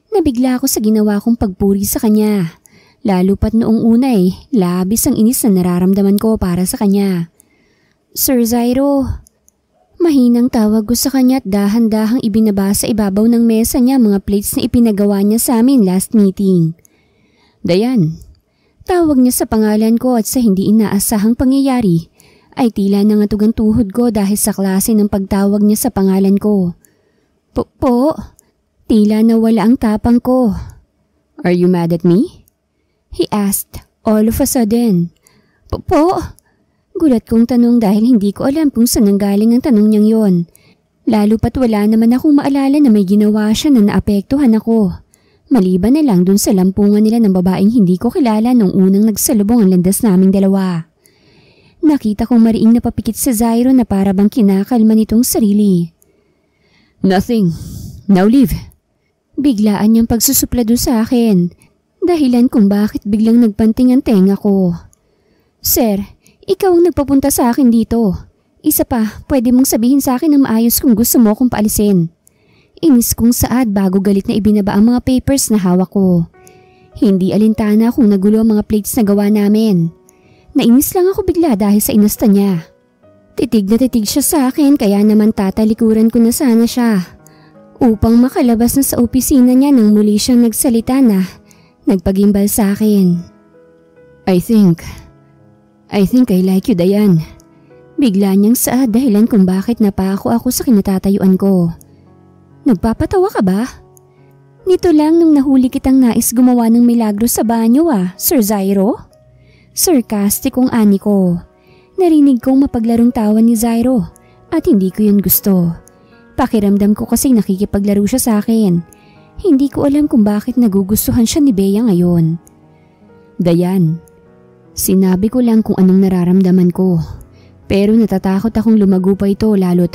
Nabigla ako sa ginawa kong pagpuri sa kanya. Lalo pat noong una labis ang inis na nararamdaman ko para sa kanya. Sir Zyro. Mahinang tawag ko sa kanya at dahan-dahang ibinaba sa ibabaw ng mesa niya mga plates na ipinagawa niya sa amin last meeting. Dayan, tawag niya sa pangalan ko at sa hindi inaasahang pangyayari ay tila nangatug ang tuhod ko dahil sa klase ng pagtawag niya sa pangalan ko. Po? Tila nawala ang tapang ko. Are you mad at me? He asked, all of a sudden. Po? Gulat kong tanong dahil hindi ko alam kung saan nanggaling ang tanong niyang yon. Lalo pat wala naman akong maalala na may ginawa siya na naapektuhan ako. Maliban na lang dun sa lampungan nila ng babaeng hindi ko kilala nung unang nagsalubong ang landas naming dalawa. Nakita kong mariing napapikit sa Zyro na para bang kinakalma nitong sarili. Nothing. Now leave. Biglaan niyang pagsusuplado sa akin. Dahilan kung bakit biglang nagpanting ang tenga ko. Sir, ikaw ang nagpapunta sa akin dito. Isa pa, pwede mong sabihin sa akin na maayos kung gusto mo akong paalisin. Inis kong saad bago galit na ibinaba ang mga papers na hawak ko. Hindi alintana kung nagulo ang mga plates na gawa namin. Nainis lang ako bigla dahil sa inasta niya. Titig na titig siya sa akin kaya naman tatalikuran ko na sana siya. Upang makalabas na sa opisina niya nang muli siyang nagsalita na nagpagimbal sa akin. I think I like you, Dayan. Bigla niyang saad dahilan kung bakit napako ako sa kinatatayuan ko. Nagpapatawa ka ba? Nito lang nung nahuli kitang nais gumawa ng milagro sa banyo Sir Zyro? Sarcastic kong ani ko. Narinig kong mapaglarong tawa ni Zyro at hindi ko yun gusto. Pakiramdam ko kasi nakikipaglaro siya sa akin. Hindi ko alam kung bakit nagugustuhan siya ni Bea ngayon. Dayan, sinabi ko lang kung anong nararamdaman ko. Pero natatakot akong lumago pa ito lalo't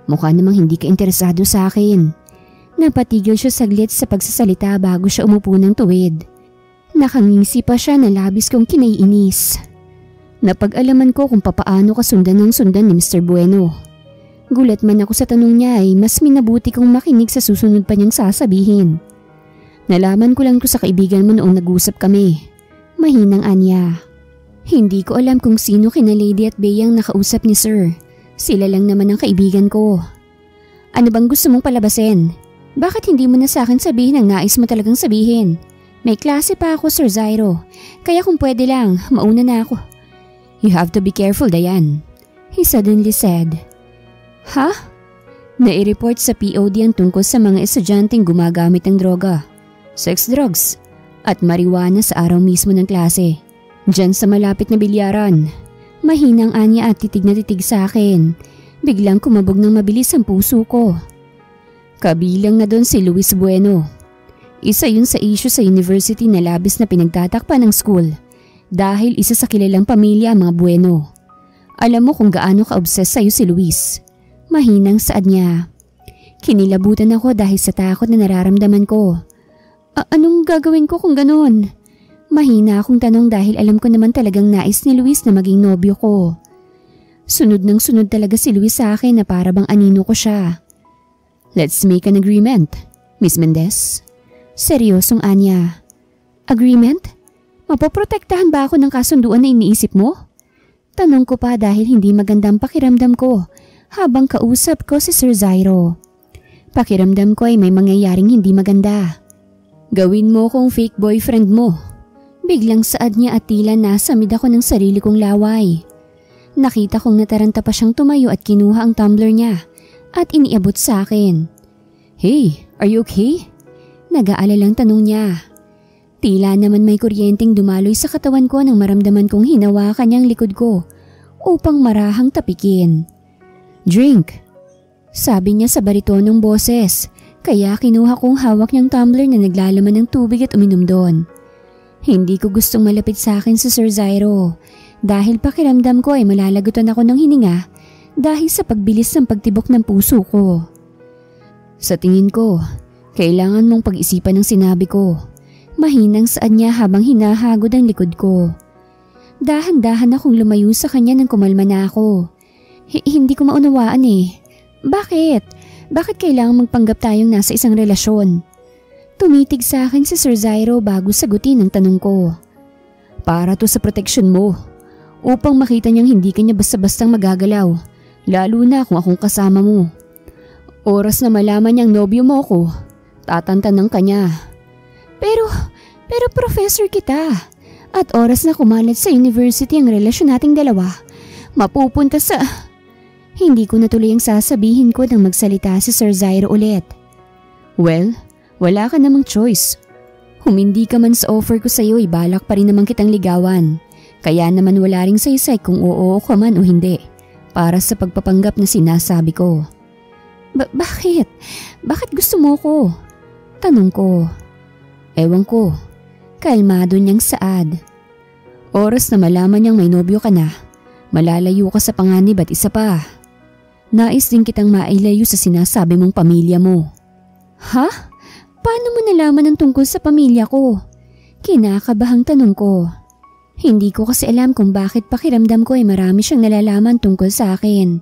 mukha namang hindi ka interesado sa akin. Napatigil siya saglit sa pagsasalita bago siya umupo ng tuwid. Nakangisi pa siya na labis kong kinaiinis. Napag-alaman ko kung papaano ka sundan ng sundan ni Mr. Bueno. Gulat man ako sa tanong niya ay mas minabuti kong makinig sa susunod pa niyang sasabihin. Nalaman ko lang to sa kaibigan mo noong nag-usap kami. Mahinang anya. Hindi ko alam kung sino kina Lady at Bea ang nakausap ni Sir. Sila lang naman ang kaibigan ko. Ano bang gusto mong palabasin? Bakit hindi mo na sa akin sabihin ang nais mo talagang sabihin? May klase pa ako, Sir Zyro. Kaya kung pwede lang, mauna na ako. You have to be careful, Dayan. He suddenly said. Ha? Nai-report sa POD ang tungkol sa mga estudyanteng gumagamit ng droga, sex drugs, at marijuana sa araw mismo ng klase. Diyan sa malapit na bilyaran. Mahinang anya at titig na titig sa akin. Biglang kumabog ng mabilis ang puso ko. Kabilang na doon si Luis Bueno. Isa yun sa issue sa university na labis na pinagtatakpan ng school. Dahil isa sa kilalang pamilya ang mga Bueno. Alam mo kung gaano ka-obsessed sa'yo si Luis. Mahinang saad niya. Kinilabutan ako dahil sa takot na nararamdaman ko. Anong gagawin ko kung ganun? Mahina akong tanong dahil alam ko naman talagang nais ni Luis na maging nobyo ko. Sunod ng sunod talaga si Luis sa akin na para bang anino ko siya. Let's make an agreement, Miss Mendez. Seryosong anya. Agreement? Mapoprotektahan ba ako ng kasunduan na iniisip mo? Tanong ko pa dahil hindi magandang pakiramdam ko habang kausap ko si Sir Zyro. Pakiramdam ko ay may mangyayaring hindi maganda. Gawin mo kong fake boyfriend mo. Biglang saad niya at tila nasamid ako ng sarili kong laway. Nakita kong nataranta pa siyang tumayo at kinuha ang tumbler niya at iniabot sa akin. Hey, are you okay? Nag-aalalang tanong niya. Tila naman may kuryenteng dumaloy sa katawan ko nang maramdaman kong hinawakan niyang likod ko upang marahang tapikin. Drink, sabi niya sa baritonong boses, kaya kinuha kong hawak niyang tumbler na naglalaman ng tubig at uminom doon. Hindi ko gustong malapit sa akin si Sir Zyro dahil pakiramdam ko ay malalagutan ako ng hininga dahil sa pagbilis ng pagtibok ng puso ko. Sa tingin ko, kailangan mong pag-isipan ng sinabi ko. Mahinang saad niya habang hinahagod ang likod ko. Dahan-dahan akong lumayo sa kanya nang kumalma na ako. Hindi ko maunawaan eh. Bakit? Bakit kailangan magpanggap tayong nasa isang relasyon? Tumitig sa akin si Sir Zyro bago sagutin ang tanong ko. Para to sa proteksyon mo. Upang makita niyang hindi ka niya basta-bastang magagalaw. Lalo na kung akong kasama mo. Oras na malaman niyang nobyo mo ko, tatantanang ka niya. Pero professor kita. At oras na kumalat sa university ang relasyon nating dalawa, mapupunta sa... Hindi ko natuloy ang sasabihin ko nang magsalita si Sir Zyro ulit. Well, wala ka namang choice. Humindi ka man sa offer ko sa'yo, balak pa rin naman kitang ligawan. Kaya naman wala ring saysay kung oo ka man o hindi. Para sa pagpapanggap na sinasabi ko. Bakit? Bakit gusto mo ko? Tanong ko. Ewan ko. Kalmado niyang saad. Oras na malaman niyang may nobyo ka na, malalayo ka sa panganib at isa pa. Nais din kitang mailayo sa sinasabi mong pamilya mo. Ha? Paano mo nalaman ang tungkol sa pamilya ko? Kinakabahang tanong ko. Hindi ko kasi alam kung bakit pakiramdam ko ay marami siyang nalalaman tungkol sa akin.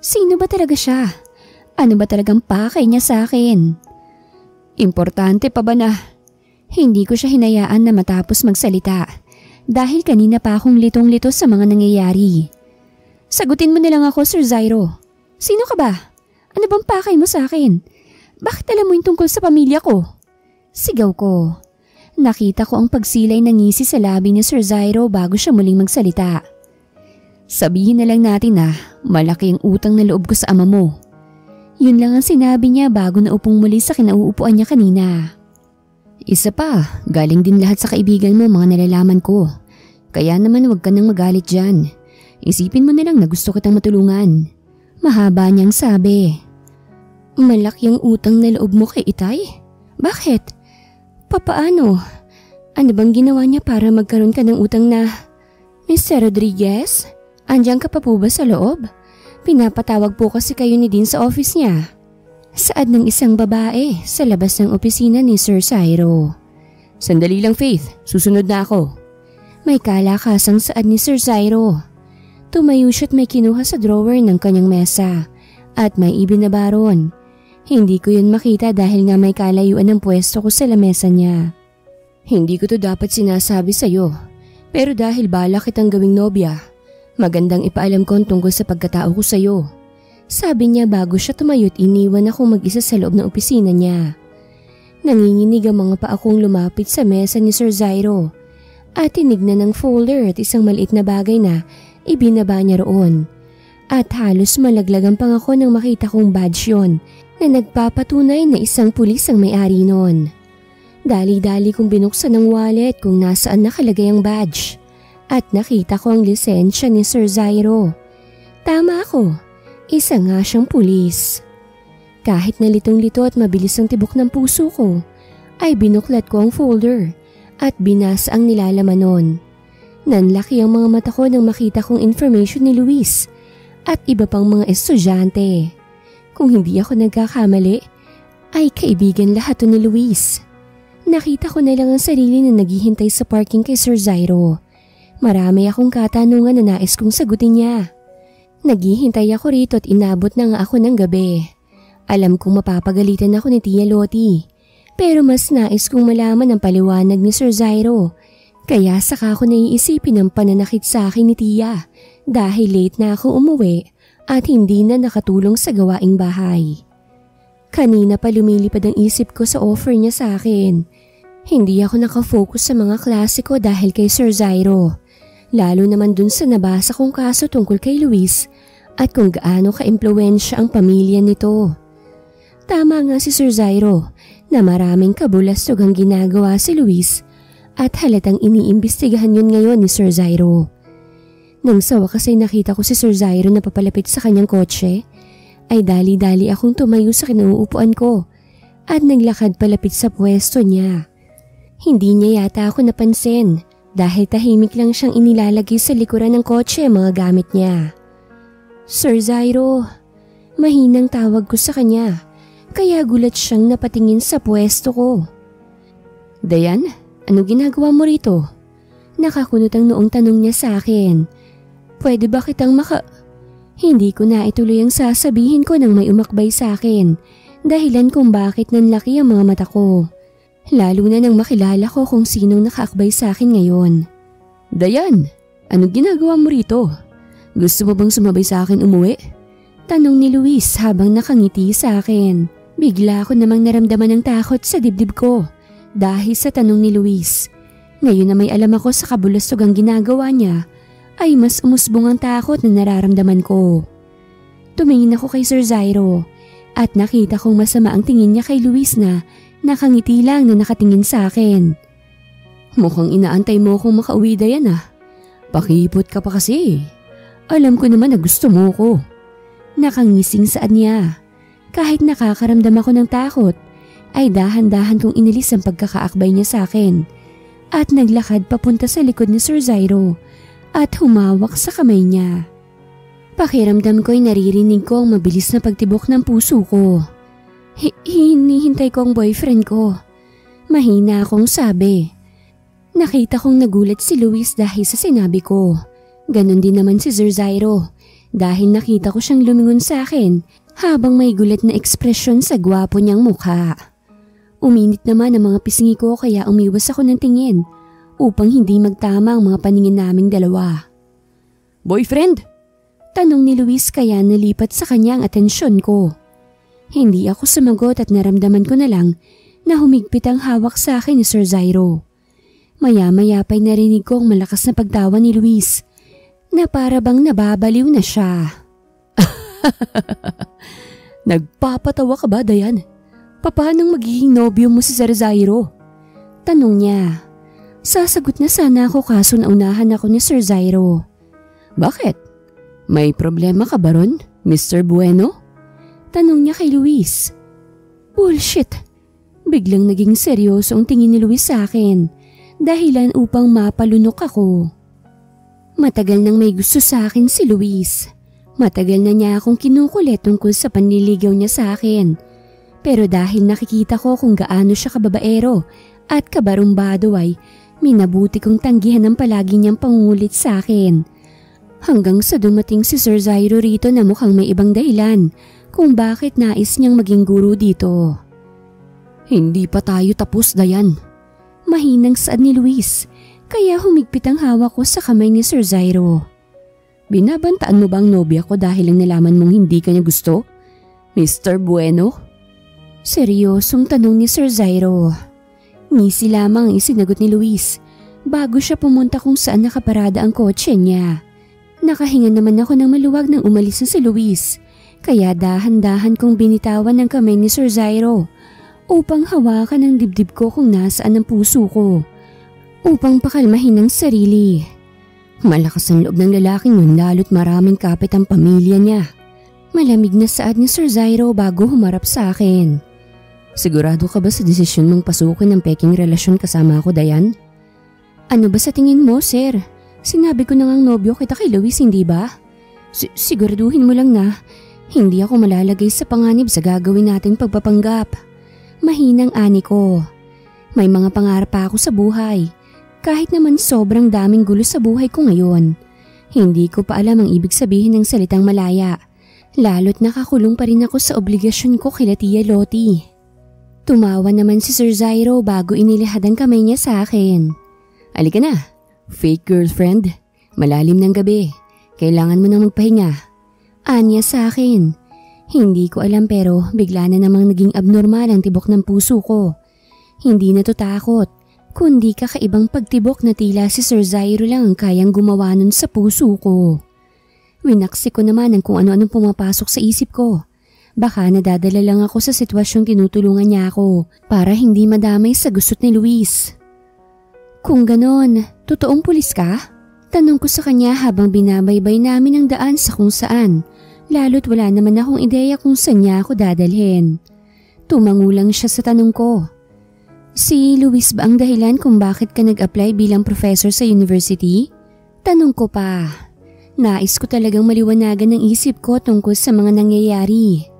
Sino ba talaga siya? Ano ba talagang pakay niya sa akin? Importante pa ba na? Hindi ko siya hinayaan na matapos magsalita dahil kanina pa akong litong-lito sa mga nangyayari. Sagutin mo na lang ako, Sir Zyro. Sino ka ba? Ano bang pakay mo sa akin? Bakit alam mo yung tungkol sa pamilya ko? Sigaw ko. Nakita ko ang pagsilay ng ngisi sa labi ni Sir Zyro bago siya muling magsalita. Sabihin na lang natin na malaki ang utang na loob ko sa ama mo. Yun lang ang sinabi niya bago naupong muli sa kinauupuan niya kanina. Isa pa, galing din lahat sa kaibigan mo mga nalalaman ko. Kaya naman huwag ka nang magalit dyan. Isipin mo na lang na gusto kitang matulungan. Mahaba niyang sabi. Malaki ang utang na loob mo kay Itay? Bakit? Papaano? Ano bang ginawa niya para magkaroon ka ng utang na... Mr. Rodriguez? Andiyan ka pa po ba sa loob? Pinapatawag po kasi kayo ni Dean sa office niya. Saad ng isang babae sa labas ng opisina ni Sir Zyro. Sandali lang, Faith. Susunod na ako. May kalakasang saad ni Sir Zyro. Tumayo siya't may kinuha sa drawer ng kanyang mesa at may ibinabaron. Hindi ko yun makita dahil nga may kalayuan ng pwesto ko sa lamesa niya. Hindi ko to dapat sinasabi sa'yo, pero dahil balak kitang gawing nobya, magandang ipaalam ko tungkol sa pagkatao ko sa'yo. Sabi niya bago siya tumayo't iniwan akong mag-isa sa loob ng opisina niya. Nanginginig ang mga paa kong lumapit sa mesa ni Sir Zyro at tinignan ng folder at isang maliit na bagay na ibinaba niya roon. At halos malaglag ang pangako nang makita kong badge yon na nagpapatunay na isang pulis ang may-ari noon. Dali-dali kong binuksan ang wallet kung nasaan nakalagay ang badge at nakita ko ang lisensya ni Sir Zyro. Tama ako, isa nga siyang pulis. Kahit nalitong-lito at mabilis ang tibok ng puso ko, ay binuklat ko ang folder at binasa ang nilalaman nun. Nanlaki ang mga mata ko nang makita kong information ni Luis at iba pang mga estudyante. Kung hindi ako nagkakamali, ay kaibigan lahat to ni Luis. Nakita ko na lang ang sarili na naghihintay sa parking kay Sir Zyro. Marami akong katanungan na nais kong sagutin niya. Naghihintay ako rito at inabot na nga ako ng gabi. Alam kong mapapagalitan ako ni Tia Lottie, pero mas nais kong malaman ang paliwanag ni Sir Zyro. Kaya saka ako naiisipin ang pananakit sa akin ni Tia dahil late na ako umuwi at hindi na nakatulong sa gawaing bahay. Kanina pa lumilipad ang isip ko sa offer niya sa akin. Hindi ako nakafocus sa mga klase ko dahil kay Sir Zyro. Lalo naman dun sa nabasa kong kaso tungkol kay Luis at kung gaano ka-impluwensya ang pamilya nito. Tama nga si Sir Zyro na maraming kabulastog ang ginagawa si Luis at halatang iniimbestigahan yun ngayon ni Sir Zyro. Nang sa wakas ay nakita ko si Sir Zyro na papalapit sa kanyang kotse, ay dali-dali akong tumayo sa kinuupuan ko at naglakad palapit sa pwesto niya. Hindi niya yata ako napansin dahil tahimik lang siyang inilalagay sa likuran ng kotse ang mga gamit niya. Sir Zyro, mahinang tawag ko sa kanya kaya gulat siyang napatingin sa pwesto ko. Dayan, ano ginagawa mo rito? Nakakunot ang noong tanong niya sa akin. Pwede ba kitang Hindi ko na ituloy ang sasabihin ko nang may umakbay sa akin, dahilan kung bakit nanlaki ang mga mata ko. Lalo na nang makilala ko kung sinong nakaakbay sa akin ngayon. Dayan, ano ginagawa mo rito? Gusto mo bang sumabay sa akin umuwi? Tanong ni Luis habang nakangiti sa akin. Bigla ko namang naramdaman ng takot sa dibdib ko dahil sa tanong ni Luis. Ngayon na may alam ako sa kabulastog ang ginagawa niya, ay mas umusbong ang takot na nararamdaman ko. Tumingin ako kay Sir Zyro at nakita kong masama ang tingin niya kay Luis na Nakangiti lang na nakatingin sa akin. Mukhang inaantay mo akong makauwi, Dayan ah. Pakipot ka pa kasi. Alam ko naman na gusto mo ko. Nakangising saad niya. Kahit nakakaramdam ako ng takot, ay dahan-dahan kong inilis ang pagkakaakbay niya sa akin at naglakad papunta sa likod ni Sir Zyro at humawak sa kamay niya. Pakiramdam ko'y naririnig ko ang mabilis na pagtibok ng puso ko. Hinihintay ko ang boyfriend ko. Mahina akong sabi. Nakita kong nagulat si Luis dahil sa sinabi ko. Ganon din naman si Sir Zyro dahil nakita ko siyang lumingon sa akin habang may gulat na ekspresyon sa gwapo niyang mukha. Uminit naman ang mga pisngi ko kaya umiwas ako ng tingin upang hindi magtama ang mga paningin naming dalawa. Boyfriend? Tanong ni Luis kaya nalipat sa kanya ang atensyon ko. Hindi ako sumagot at naramdaman ko na lang na humigpit ang hawak sa akin ni Sir Zyro. Maya-maya pa'y narinig ko ang malakas na pagtawa ni Luis na para bang nababaliw na siya. Nagpapatawa ka ba, Dayan? Paanong magiging nobyo mo si Sir Zyro? Tanong niya. Sasagot na sana ako kaso naunahan ako ni Sir Zyro. Bakit? May problema ka ba ron, Mr. Bueno? Tanong niya kay Luis. Bullshit! Biglang naging seryoso ang tingin ni Luis sa akin, dahilan upang mapalunok ako. Matagal nang may gusto sa akin si Luis. Matagal na niya akong kinukulit tungkol sa panliligaw niya sa akin. Pero dahil nakikita ko kung gaano siya kababaero at kabarumbado ay minabuti kong tanggihan ang palagi niyang pangungulit sa akin. Hanggang sa dumating si Sir Zyro rito na mukhang may ibang dahilan kung bakit nais niyang maging guru dito. Hindi pa tayo tapos, Dayan. Mahinang saad ni Luis, kaya humigpit ang hawak ko sa kamay ni Sir Zyro. Binabantaan mo bang nobya ko dahil lang nalaman mong hindi ka niya gusto? Mr. Bueno? Seryosong tanong ni Sir Zyro. Ngisi lamang ang isinagot ni Luis bago siya pumunta kung saan nakaparada ang kotse niya. Nakahinga naman ako ng maluwag nang umalis na si Luis, kaya dahan-dahan kong binitawan ang kamay ni Sir Zyro upang hawakan ang dibdib ko kung nasaan ang puso ko, upang pakalmahin ang sarili. Malakas ang loob ng lalaking yun lalo't maraming kapit ang pamilya niya. Malamig na saad ni Sir Zyro bago humarap sa akin. Sigurado ka ba sa desisyon mong pasukin ang peking relasyon kasama ako, Dayan? Ano ba sa tingin mo, sir? Sinabi ko na ngang nobyo kita kay Luis, hindi ba? Siguraduhin mo lang na hindi ako malalagay sa panganib sa gagawin nating pagpapanggap. Mahinang ani ko. May mga pangarap pa ako sa buhay. Kahit naman sobrang daming gulo sa buhay ko ngayon. Hindi ko pa alam ang ibig sabihin ng salitang malaya. Lalo't nakakulong pa rin ako sa obligasyon ko kila Tia Lottie. Tumawa naman si Sir Zyro bago inilihad ang kamay niya sa akin. Halika na. Fake girlfriend, malalim ng gabi. Kailangan mo nang magpahinga. Anya sa akin. Hindi ko alam pero bigla na namang naging abnormal ang tibok ng puso ko. Hindi na to takot, kundi kakaibang pagtibok na tila si Sir Zyro lang ang kayang gumawa nun sa puso ko. Winaksi ko naman ang kung ano-anong pumapasok sa isip ko. Baka nadadala lang ako sa sitwasyong tinutulungan niya ako para hindi madamay sa gustot ni Luis. Kung ganon, totoong pulis ka? Tanong ko sa kanya habang binabaybay namin ang daan sa kung saan, lalo't wala naman akong ideya kung saan niya ako dadalhin. Tumangulang siya sa tanong ko. Si Luis ba ang dahilan kung bakit ka nag-apply bilang professor sa university? Tanong ko pa. Nais ko talagang maliwanagan ng isip ko tungkol sa mga nangyayari.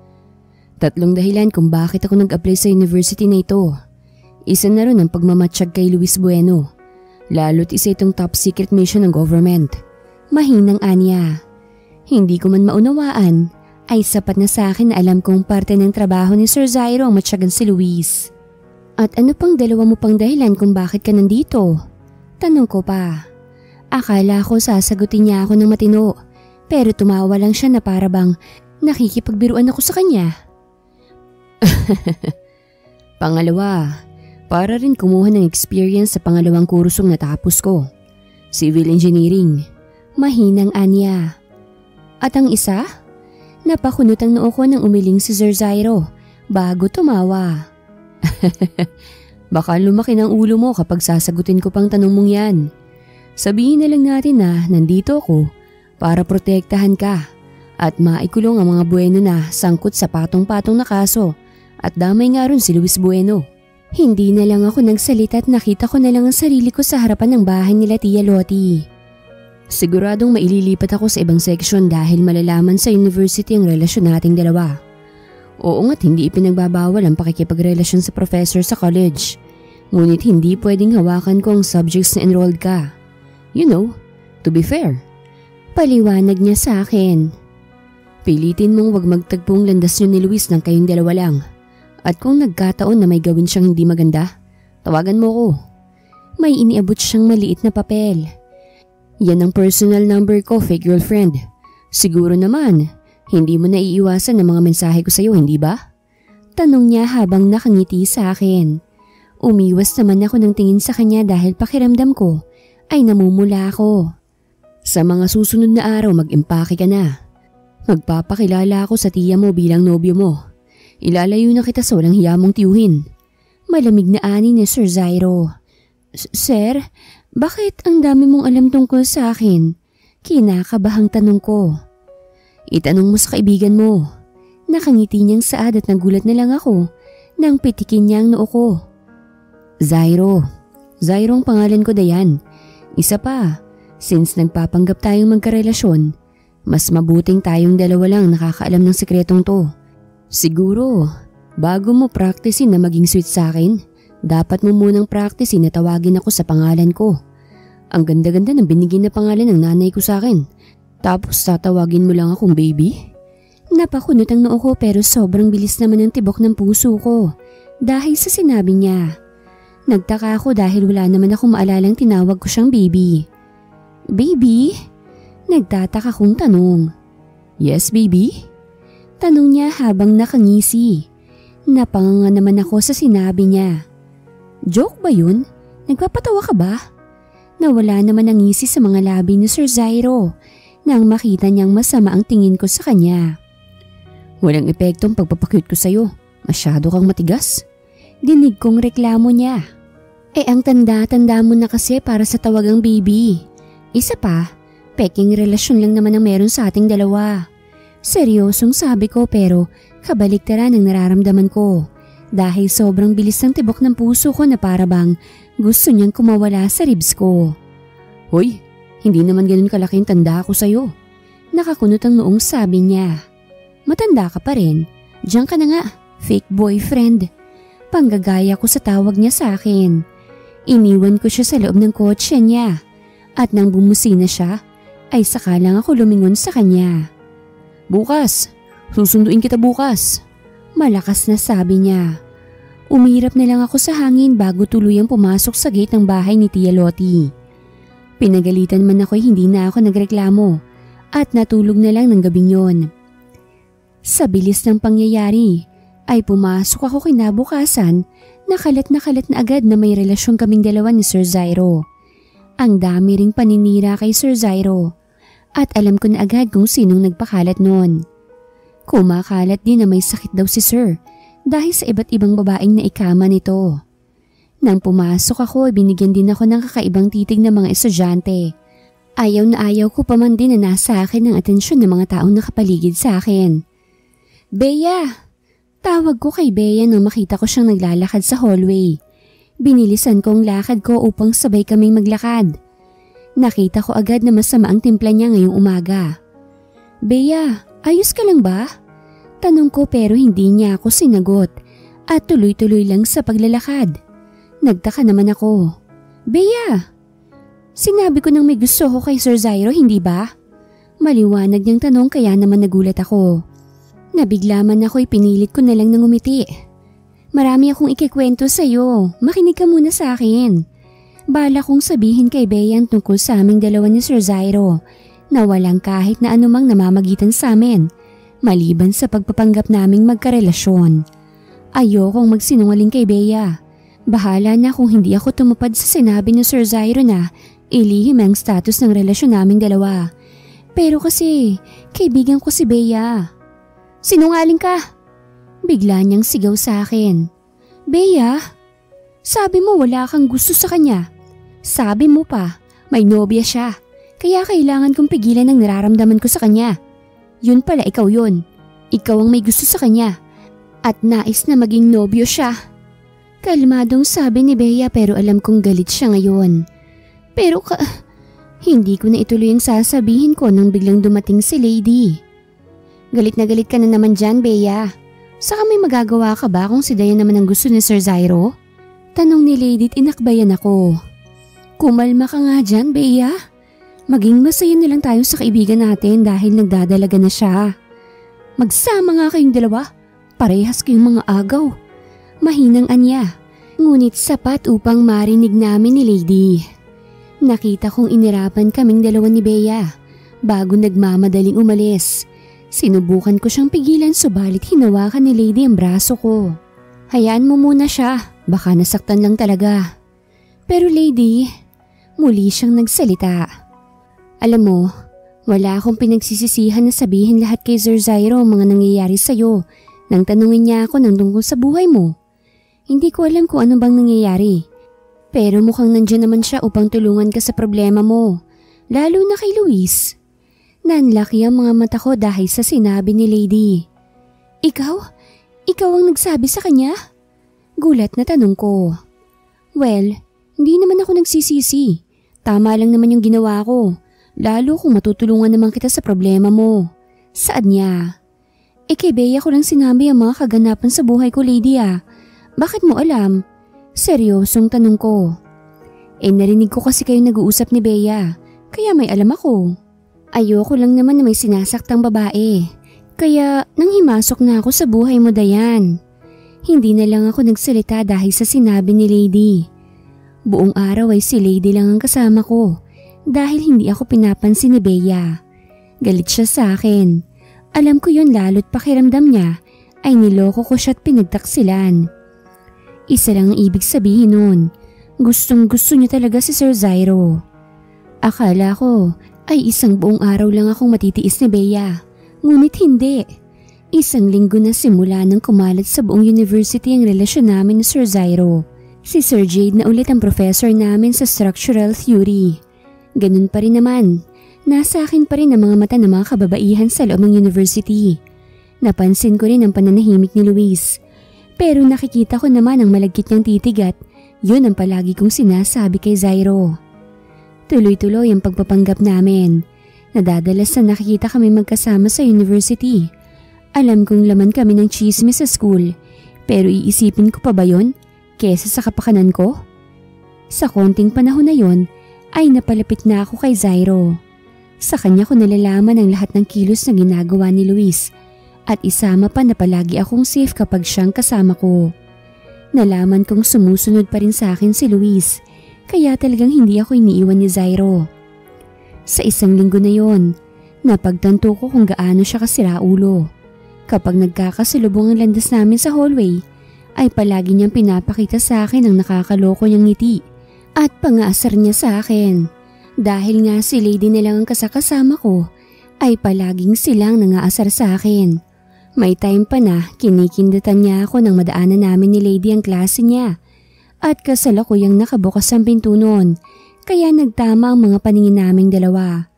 3 dahilan kung bakit ako nag-apply sa university na ito. Isa na rin ang pagmamatsyag kay Luis Bueno. Lalo't isa itong top secret mission ng government. Mahinang anya. Hindi ko man maunawaan, ay sapat na sa akin na alam kong parte ng trabaho ni Sir Zyro ang matsyagan si Luis. At ano pang dalawa mo pang dahilan kung bakit ka nandito? Tanong ko pa. Akala ko sasagutin niya ako ng matino, pero tumawa lang siya na para bang nakikipagbiruan ako sa kanya. Pangalawa, para rin kumuha ng experience sa pangalawang kursong natapos ko. Civil Engineering. Mahinang anya. At ang isa? Napakunot ang noo ko nang umiling si Sir Zyro bago tumawa. Baka lumaki ng ulo mo kapag sasagutin ko pang tanong mong yan. Sabihin na lang natin na nandito ako para protektahan ka at maikulong ang mga Bueno na sangkot sa patong-patong na kaso at damay nga ron si Luis Bueno. Hindi na lang ako nagsalita at nakita ko na lang ang sarili ko sa harapan ng bahay nila Tia Lottie. Siguradong maililipat ako sa ibang section dahil malalaman sa university ang relasyon nating dalawa. Oo nga't hindi ipinagbabawal ang pakikipagrelasyon sa professor sa college. Ngunit hindi pwedeng hawakan ko ang subjects na enrolled ka. You know, to be fair. Paliwanag niya sa akin. Pilitin mong wag magtagpong landas niyo ni Luis ng kayong dalawa lang. At kung nagkataon na may gawin siyang hindi maganda, tawagan mo ko. May iniabot siyang maliit na papel. Yan ang personal number ko, fake girlfriend. Siguro naman, hindi mo naiiwasan ang mga mensahe ko sa iyo, hindi ba? Tanong niya habang nakangiti sa akin. Umiwas naman ako ng tingin sa kanya dahil pakiramdam ko ay namumula ako. Sa mga susunod na araw mag-impake ka na. Magpapakilala ako sa tiya mo bilang nobyo mo. Ilalayo na kita sa walang hiya mong tiyuhin. Malamig na ani ni Sir Zairo. Sir, bakit ang dami mong alam tungkol sa akin? Kinakabahang tanong ko. Itanong mo sa kaibigan mo. Nakangiti niyang saad at nagulat na lang ako nang pitikin niya ang noo ko. Zairo. Zairo ang pangalan ko, Dayan. Isa pa, since nagpapanggap tayong magkarelasyon, mas mabuting tayong dalawa lang nakakaalam ng sikretong to. Siguro, bago mo practicein na maging sweet sa akin, dapat mo munang practicein na tawagin ako sa pangalan ko. Ang ganda-ganda ng binigyan na pangalan ng nanay ko sa akin. Tapos tatawagin mo lang akong baby? Napakunot ang noo ko pero sobrang bilis naman ang tibok ng puso ko dahil sa sinabi niya. Nagtaka ako dahil wala naman akong maalalang tinawag ko siyang baby. Baby? Nagtataka kong tanong. Yes, baby? Tanong niya habang nakangisi. Napanganga naman ako sa sinabi niya. Joke ba yun? Nagpapatawa ka ba? Nawala naman ang ngisi sa mga labi ni Sir Zairo nang makita niyang masama ang tingin ko sa kanya. Walang epektong pagpapakyut ko sa'yo. Masyado kang matigas. Dinig kong reklamo niya. Ang tanda-tanda mo na kasi para sa tawagang baby. Isa pa, peking relasyon lang naman ang meron sa ating dalawa. Seryosong sabi ko pero kabaliktaran ang nararamdaman ko dahil sobrang bilis ng tibok ng puso ko na para bang gusto niyang kumawala sa ribs ko. Hoy, hindi naman ganun kalaking tanda ako sa'yo. Nakakunot ang noong sabi niya. Matanda ka pa rin. Diyan ka na nga, fake boyfriend. Panggagaya ko sa tawag niya sa akin. Iniwan ko siya sa loob ng kotse niya at nang bumusina siya ay saka lang ako lumingon sa kanya. Bukas, susunduin kita bukas. Malakas na sabi niya. Umirap na lang ako sa hangin bago tuluyang pumasok sa gate ng bahay ni Tia Lottie. Pinagalitan man ako hindi na ako nagreklamo at natulog na lang ng gabing yon. Sa bilis ng pangyayari ay pumasok ako kinabukasan na kalat na agad na may relasyon kaming dalawa ni Sir Zairo. Ang dami ring paninira kay Sir Zairo at alam ko na agad kung sinong nagpakalat noon. Kumakalat din na may sakit daw si Sir dahil sa iba't ibang babaeng naikama nito. Nang pumasok ako, binigyan din ako ng kakaibang titig ng mga estudyante. Ayaw na ayaw ko pa man din na nasa akin ang atensyon ng mga taong nakapaligid sa akin. Bea! Tawag ko kay Bea nang makita ko siyang naglalakad sa hallway. Binilisan ko ang lakad ko upang sabay kaming maglakad. Nakita ko agad na masama ang timpla niya ngayong umaga. Bea, ayos ka lang ba? Tanong ko pero hindi niya ako sinagot at tuloy-tuloy lang sa paglalakad. Nagtaka naman ako. Bea, sinabi ko nang may gusto ko kay Sir Zairo, hindi ba? Maliwanag niyang tanong kaya naman nagulat ako. Nabigla man ako'y pinilit ko na lang ng umiti. Marami akong ikikwento sa'yo, makinig ka muna sa akin. Bala kong sabihin kay Bea tungkol sa aming dalawa ni Sir Zairo na walang kahit na anumang namamagitan sa amin maliban sa pagpapanggap naming magkarelasyon. Ayokong magsinungaling kay Bea. Bahala na kung hindi ako tumupad sa sinabi ni Sir Zairo na ilihim ang status ng relasyon naming dalawa. Pero kasi, kaibigan ko si Bea. Sinungaling ka! Bigla niyang sigaw sa akin. Bea, sabi mo wala kang gusto sa kanya. Sabi mo pa, may nobya siya. Kaya kailangan kong pigilan ang nararamdaman ko sa kanya. Yun pala ikaw yun. Ikaw ang may gusto sa kanya. At nais na maging nobyo siya. Kalmadong sabi ni Bea pero alam kong galit siya ngayon. Pero hindi ko na ituloy ang sasabihin ko nang biglang dumating si Lady. Galit na galit ka na naman dyan, Bea. Saka may magagawa ka ba kung si Dayan naman ang gusto ni Sir Zyro? Tanong ni Lady at inakbayan ako. Kumalma ka nga dyan, Bea. Maging masaya na lang tayo sa kaibigan natin dahil nagdadalaga na siya. Magsama nga kayong dalawa. Parehas kayong mga agaw. Mahinang anya. Ngunit sapat upang marinig namin ni Lady. Nakita kong inirapan kaming dalawa ni Bea bago nagmamadaling umalis. Sinubukan ko siyang pigilan subalit hinawakan ni Lady ang braso ko. Hayaan mo muna siya, baka nasaktan lang talaga. Pero Lady, muli siyang nagsalita. Alam mo, wala akong pinagsisisihan na sabihin lahat kay Sir Zyro ang mga nangyayari sa'yo nang tanungin niya ako ng tungkol sa buhay mo. Hindi ko alam kung ano bang nangyayari. Pero mukhang nandyan naman siya upang tulungan ka sa problema mo, lalo na kay Luis. Nanlaki ang mga mata ko dahil sa sinabi ni Lady. Ikaw? Ikaw ang nagsabi sa kanya? Gulat na tanong ko. Well, hindi naman ako nagsisisi. Tama lang naman yung ginawa ko, lalo kung matutulungan naman kita sa problema mo. Saan niya? Kay Bea ko lang sinabi ang mga kaganapan sa buhay ko, Lady ah. Bakit mo alam? Seryosong tanong ko. Narinig ko kasi kayo nag-uusap ni Bea, kaya may alam ako. Ayoko lang naman na may sinasaktang babae, kaya nang himasok na ako sa buhay mo, Dayan. Hindi na lang ako nagsalita dahil sa sinabi ni Lady. Buong araw ay si Lady lang ang kasama ko dahil hindi ako pinapansin ni Bea. Galit siya sa akin. Alam ko yun lalo't pakiramdam niya ay niloko ko siya at pinagtaksilan. Isa lang ang ibig sabihin nun. Gustong gusto niya talaga si Sir Zyro. Akala ko ay isang buong araw lang akong matitiis ni Bea. Ngunit hindi. Isang linggo na simula nang kumalat sa buong university ang relasyon namin ni Sir Zyro. Si Sir Jade na ulit ang professor namin sa structural theory. Ganun pa rin naman. Nasa akin pa rin ang mga mata ng mga kababaihan sa loob ng university. Napansin ko rin ang pananahimik ni Luis. Pero nakikita ko naman ang malagkit niyang titig at yun ang palagi kong sinasabi kay Zyro. Tuloy-tuloy ang pagpapanggap namin. Nadadalas na nakikita kami magkasama sa university. Alam kong laman kami ng chismis sa school, pero iisipin ko pa ba yun kesa sa kapakanan ko? Sa konting panahon na yun ay napalapit na ako kay Zyro. Sa kanya ko nalalaman ang lahat ng kilos na ginagawa ni Luis. At isama pa na palagi akong safe kapag siyang kasama ko. Nalaman kong sumusunod pa rin sa akin si Luis, kaya talagang hindi ako iniiwan ni Zyro. Sa isang linggo na yon, napagtanto ko kung gaano siya kasiraulo. Kapag nagkakasalubong ang landas namin sa hallway, ay palagi niyang pinapakita sa akin ang nakakaloko niyang ngiti at pangaasar niya sa akin. Dahil nga si Lady na lang ang kasakasama ko, ay palaging silang nangaasar sa akin. May time pa na kinikindatan niya ako nang madaanan namin ni Lady ang klase niya at kasalukuyang nakabukas ang pinto noon kaya nagtama ang mga paningin naming dalawa.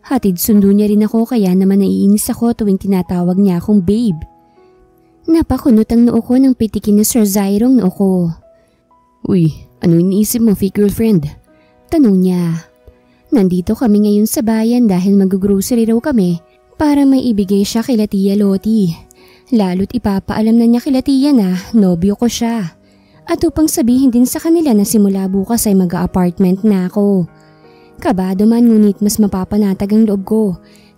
Hatid sundo niya rin ako kaya naman naiinis ako tuwing tinatawag niya akong babe. Napakunot ang noo ko nang pitikin ni Sir Zyro ang noo ko. Uy, ano iniisip mo, fake girlfriend? Tanong niya. Nandito kami ngayon sa bayan dahil mag-grocery raw kami para may ibigay siya kay Tia Loti. Lalo't ipapaalam na niya kay Tia na nobyo ko siya. At upang sabihin din sa kanila na simula bukas ay mag-a-apartment na ako. Kabado man ngunit mas mapapanatag ang loob ko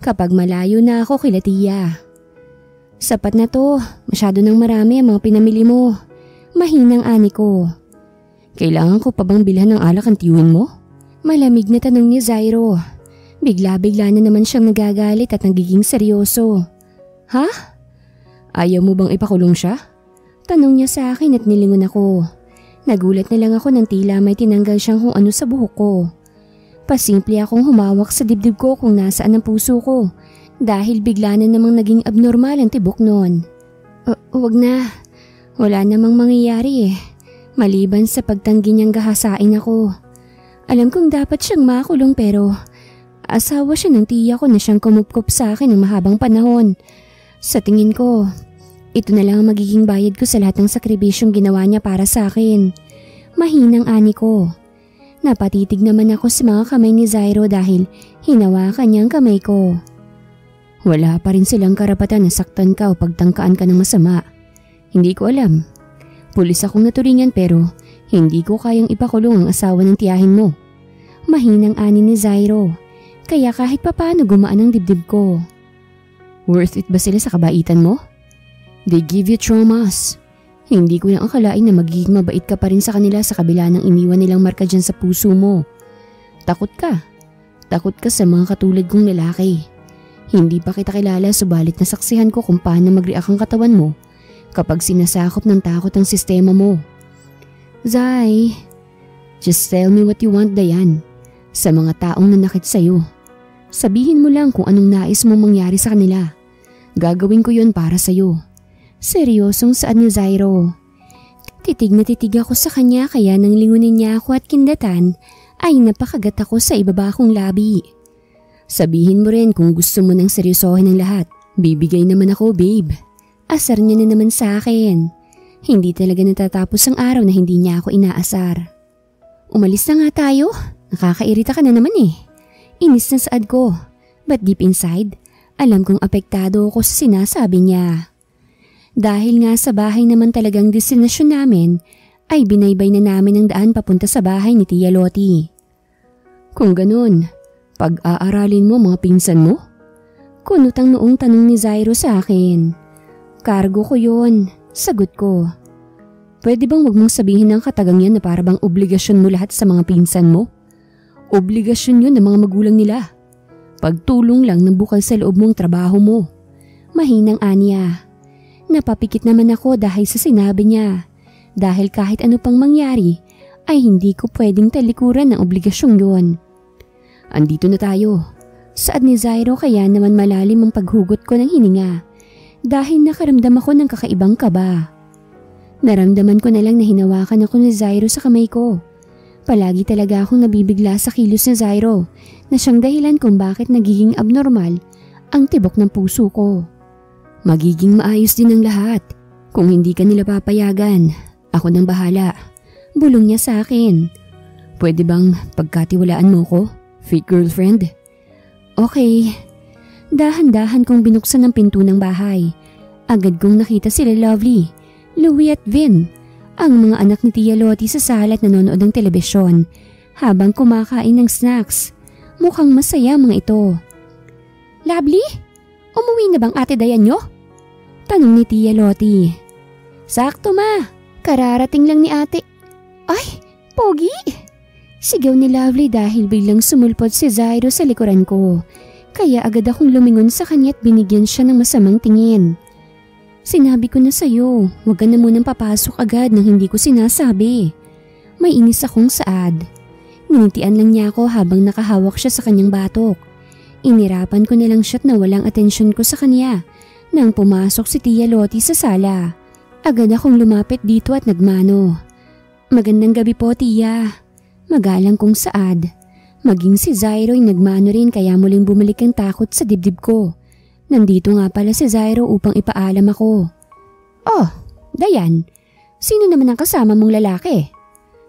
kapag malayo na ako kay Tia. Sapat na to, masyado nang marami ang mga pinamili mo. Mahinang ani ko. Kailangan ko pa bang bilhan ng alak ang tiyuhin mo? Malamig na tanong ni Zyro. Bigla-bigla na naman siyang nagagalit at nagiging seryoso. Ha? Ayaw mo bang ipakulong siya? Tanong niya sa akin at nilingon ako. Nagulat na lang ako nang tila may tinanggal siyang kung ano sa buhok ko. Pasimple akong humawak sa dibdib ko kung nasaan ang puso ko dahil bigla na namang naging abnormal ang tibok noon. Wag na. Wala namang mangyayari maliban sa pagtanggi niyang gahasain ako. Alam kong dapat siyang makulong pero asawa siya ng tiya ko na siyang kumupkop sa akin ng mahabang panahon. Sa tingin ko, ito na lang ang magiging bayad ko sa lahat ng sakribisyong ginawa niya para sa akin. Mahinang ani ko. Napatitig naman ako sa mga kamay ni Zyro dahil hinawakan niya ang kamay ko. Wala pa rin silang karapatan na saktan ka o pagtangkaan ka ng masama. Hindi ko alam. Pulis akong naturingan pero hindi ko kayang ipakulong ang asawa ng tiyahin mo. Mahinang ani ni Zyro, kaya kahit papaano gumaan ang dibdib ko. Worth it ba sila sa kabaitan mo? They give you traumas. Hindi ko lang akalain na magiging mabait ka pa rin sa kanila sa kabila ng iniwan nilang marka dyan sa puso mo. Takot ka. Takot ka sa mga katulad kong lalaki. Hindi pa kita kilala subalit nasaksihan ko kung paano mag-react ang katawan mo kapag sinasakop ng takot ang sistema mo. Zai, just tell me what you want, Dayan. Sa mga taong nanakit sa'yo. Sabihin mo lang kung anong nais mong mangyari sa kanila. Gagawin ko yun para sa'yo. Seryosong saad ni Zyro. Titig na titig ako sa kanya kaya nang lingunin niya ako at kindatan ay napakagat ako sa ibaba kong labi. Sabihin mo rin kung gusto mo nang seryosohin ang lahat. Bibigay naman ako, babe. Asar niya na naman sa akin. Hindi talaga natatapos ang araw na hindi niya ako inaasar. Umalis na nga tayo. Nakakairita ka na naman Inis na saad ko. But deep inside, alam kong apektado ako sa sinasabi niya. Dahil nga sa bahay naman talagang destinasyon namin, ay binaybay na namin ang daan papunta sa bahay ni Tia Lottie. Kung ganun, pag-aaralin mo mga pinsan mo? Kunutang noong tanong ni Zyro sa akin. Kargo ko yun, sagot ko. Pwede bang wag mong sabihin ng katagang yan na para bang obligasyon mo lahat sa mga pinsan mo? Obligasyon yun ng mga magulang nila. Pagtulong lang ng bukal sa loob mong trabaho mo. Mahinang aniya. Napapikit naman ako dahil sa sinabi niya. Dahil kahit ano pang mangyari, ay hindi ko pwedeng talikuran ng obligasyong yun. Andito na tayo. Saad ni Zyro kaya naman malalim ang paghugot ko ng hininga. Dahil nakaramdam ako ng kakaibang kaba. Naramdaman ko na lang na hinawakan ako ni Zyro sa kamay ko. Palagi talaga akong nabibigla sa kilos ni Zyro na siyang dahilan kung bakit nagiging abnormal ang tibok ng puso ko. Magiging maayos din ang lahat. Kung hindi ka nila papayagan, ako nang bahala. Bulong niya sa akin. Pwede bang pagkatiwalaan mo ko? Fake girlfriend? Okay. Dahan-dahan kong binuksan ang pinto ng bahay. Agad kong nakita sila Lovely, Louie at Vin, ang mga anak ni Tia Lottie sa sala at nanonood ng telebisyon habang kumakain ng snacks. Mukhang masaya mga ito. Lovely? Umuwi na bang ate Dayan nyo? Tanong ni Tia Lottie. Sakto ma, kararating lang ni ate. Ay, pogi! Sigaw ni Lovely dahil biglang sumulpot si Zyro sa likuran ko. Kaya agad akong lumingon sa kanya at binigyan siya ng masamang tingin. Sinabi ko na sa'yo, huwag ka na munang papasok agad nang hindi ko sinasabi. May inis akong saad. Ninitian lang niya ako habang nakahawak siya sa kanyang batok. Inirapan ko na lang siya at nawalang atensyon ko sa kanya nang pumasok si Tia Lottie sa sala. Agad akong lumapit dito at nagmano. Magandang gabi po, Tia. Magalang kong saad. Maging si Zyro ay nagmano rin kaya muling bumalik ang takot sa dibdib ko. Nandito nga pala si Zyro upang ipaalam ako. Oh, Dayan, sino naman ang kasama mong lalaki?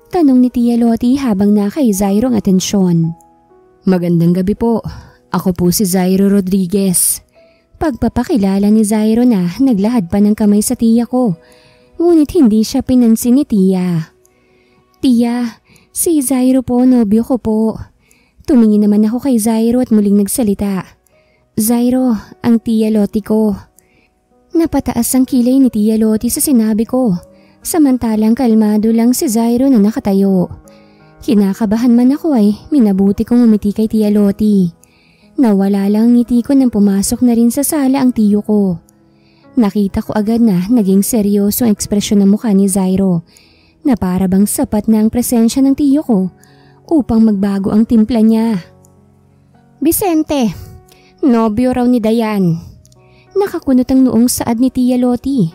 Tanong ni Tia Lottie habang nakay Zyro ang atensyon. Magandang gabi po. Ako po si Zyro Rodriguez. Pagpapakilala ni Zyro na naglahad pa ng kamay sa tiya ko. Ngunit hindi siya pinansin ni Tia. Tia, si Zyro po, nobyo ko po. Tumingin naman ako kay Zyro at muling nagsalita. Zyro, ang Tia Lottie ko. Napataas ang kilay ni Tia Lottie sa sinabi ko. Samantalang kalmado lang si Zyro na nakatayo. Kinakabahan man ako ay minabuti kong umiti kay Tia Lottie. Nawala lang ang ngiti ko nang pumasok na rin sa sala ang tiyo ko. Nakita ko agad na naging seryoso ang ekspresyon ng mukha ni Zyro na para bang sapat na ang presensya ng tiyo ko upang magbago ang timpla niya. Vicente, nobyo raw ni Dayan. Nakakunot ang noong saad ni Tia Lottie.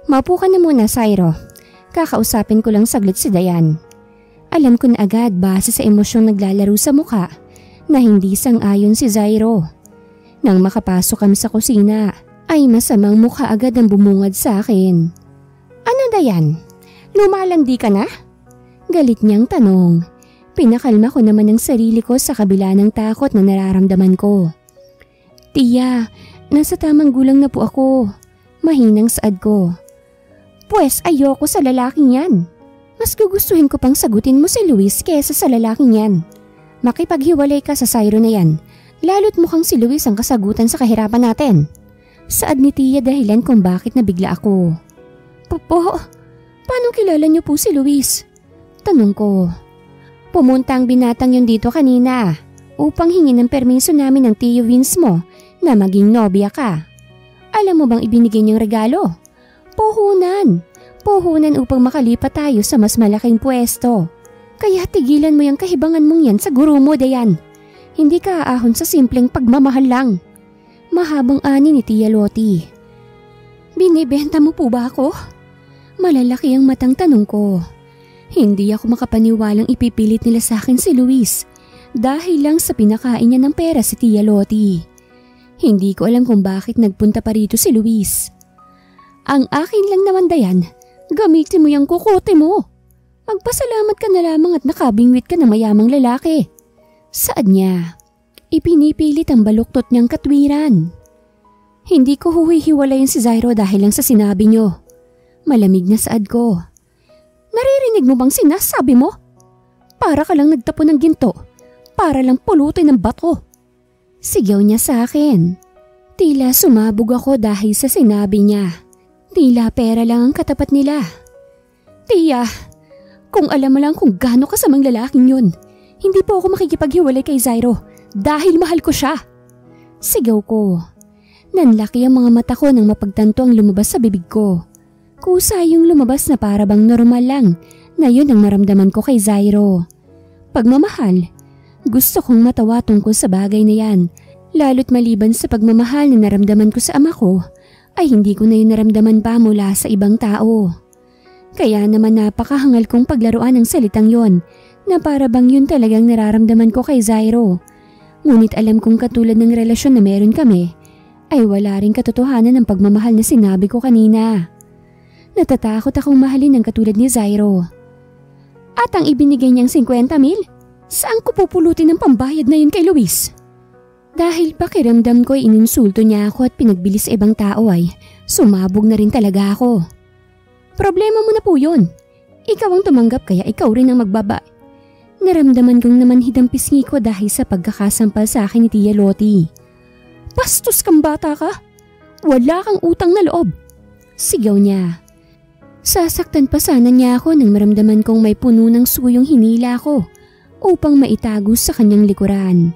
Maupo ka na muna, Zairo. Kakausapin ko lang saglit si Dayan. Alam ko na agad base sa emosyong naglalaro sa mukha na hindi sang-ayon si Zairo. Nang makapasok kami sa kusina ay masamang mukha agad ang bumungad sa akin. Ano Dayan? Lumalandi ka na? Galit niyang tanong. Pinakalma ko naman ang sarili ko sa kabila ng takot na nararamdaman ko. Tiya, nasa tamang gulang na po ako. Mahinang saad ko. Pwes ayoko sa lalaking yan. Mas gugustuhin ko pang sagutin mo si Luis kesa sa lalaking yan. Makipaghiwalay ka sa Zairo na yan. Lalo't mukhang si Luis ang kasagutan sa kahirapan natin. Saad ni Tia dahilan kung bakit nabigla ako. Popo, paano kilala niyo po si Luis? Tanong ko. Pumunta ang binatang yun dito kanina upang hingin ng permiso namin ng Tio Vince mo na maging nobya ka. Alam mo bang ibinigay niyang regalo? Puhunan. Puhunan upang makalipat tayo sa mas malaking pwesto. Kaya tigilan mo yung kahibangan mong yan sa guro mo, Dayan. Hindi ka aahon sa simpleng pagmamahal lang. Mahabang ani ni Tia Lottie. Binibenta mo po ba ako? Malalaki ang matang tanong ko. Hindi ako makapaniwalang ipipilit nila sa akin si Luis dahil lang sa pinakain niya ng pera si Tia Lottie. Hindi ko alam kung bakit nagpunta pa rito si Luis. Ang akin lang naman, Dayan, gamitin mo yung kukote mo. Magpasalamat ka na lamang at nakabingwit ka ng mayamang lalaki. Saad niya. Ipinipilit ang baluktot niyang katwiran. Hindi ko huhihiwalayin si Zairo dahil lang sa sinabi niyo. Malamig na saad ko. Naririnig mo bang sinasabi mo? Para ka lang nagtapo ng ginto. Para lang pulutin ng bato. Sigaw niya sa akin. Tila sumabog ako dahil sa sinabi niya. Tila pera lang ang katapat nila. Tia, kung alam mo lang kung gaano kasamang lalaking yun, hindi po ako makikipaghiwalay kay Zairo dahil mahal ko siya. Sigaw ko. Nanlaki ang mga mata ko nang mapagtanto ang lumabas sa bibig ko. Kusa yung lumabas na para bang normal lang na yun ang maramdaman ko kay Zairo. Pagmamahal. Gusto kong matawa tungkol sa bagay na yan, lalo't maliban sa pagmamahal na naramdaman ko sa ama ko, ay hindi ko na yun naramdaman pa mula sa ibang tao. Kaya naman napakahangal kong paglaruan ng salitang yon na para bang yun talagang nararamdaman ko kay Zairo. Ngunit alam kong katulad ng relasyon na meron kami, ay wala ring katotohanan ng pagmamahal na sinabi ko kanina. Natatakot akong mahalin ng katulad ni Zairo. At ang ibinigay niyang 50,000? Saan ko pupulutin ang pambayad na yun kay Luis? Dahil pakiramdam ko ay ininsulto niya ako at pinagbili sa ibang tao ay sumabog na rin talaga ako. Problema mo na po yun. Ikaw ang tumanggap kaya ikaw rin ang magbaba. Naramdaman kong namanhid ang pisngi ko dahil sa pagkakasampal sa akin ni Tia Lottie. Bastos kang bata ka. Wala kang utang na loob. Sigaw niya. Sasaktan pa sana niya ako nang maramdaman kong may puno ng suyong hinila ko upang maitago sa kanyang likuran.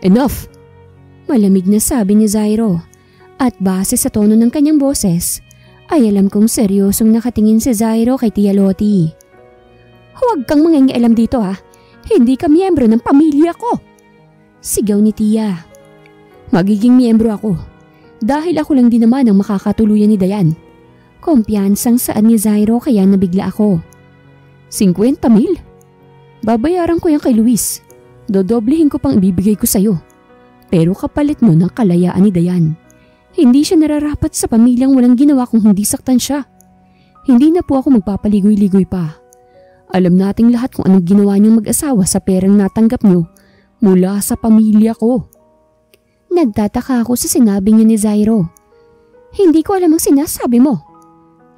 Enough! Malamig na sabi ni Zairo at base sa tono ng kanyang boses ay alam kong seryosong nakatingin si Zairo kay Tia Lottie. Huwag kang mangingialam dito ha. Hindi ka miyembro ng pamilya ko. Sigaw ni Tia. Magiging miyembro ako dahil ako lang din naman ang makakatuluyan ni Dayan. Kumpiyansang saan ni Zairo kaya nabigla ako. 50,000? Babayaran ko yan kay Luis. Dodoblehin ko pang ibibigay ko sa'yo. Pero kapalit mo ng kalayaan ni Dayan. Hindi siya nararapat sa pamilyang walang ginawa kung hindi saktan siya. Hindi na po ako magpapaligoy-ligoy pa. Alam nating lahat kung anong ginawa niyong mag-asawa sa perang natanggap niyo mula sa pamilya ko. Nagtataka ako sa sinabi niya ni Zairo. Hindi ko alam ang sinasabi mo.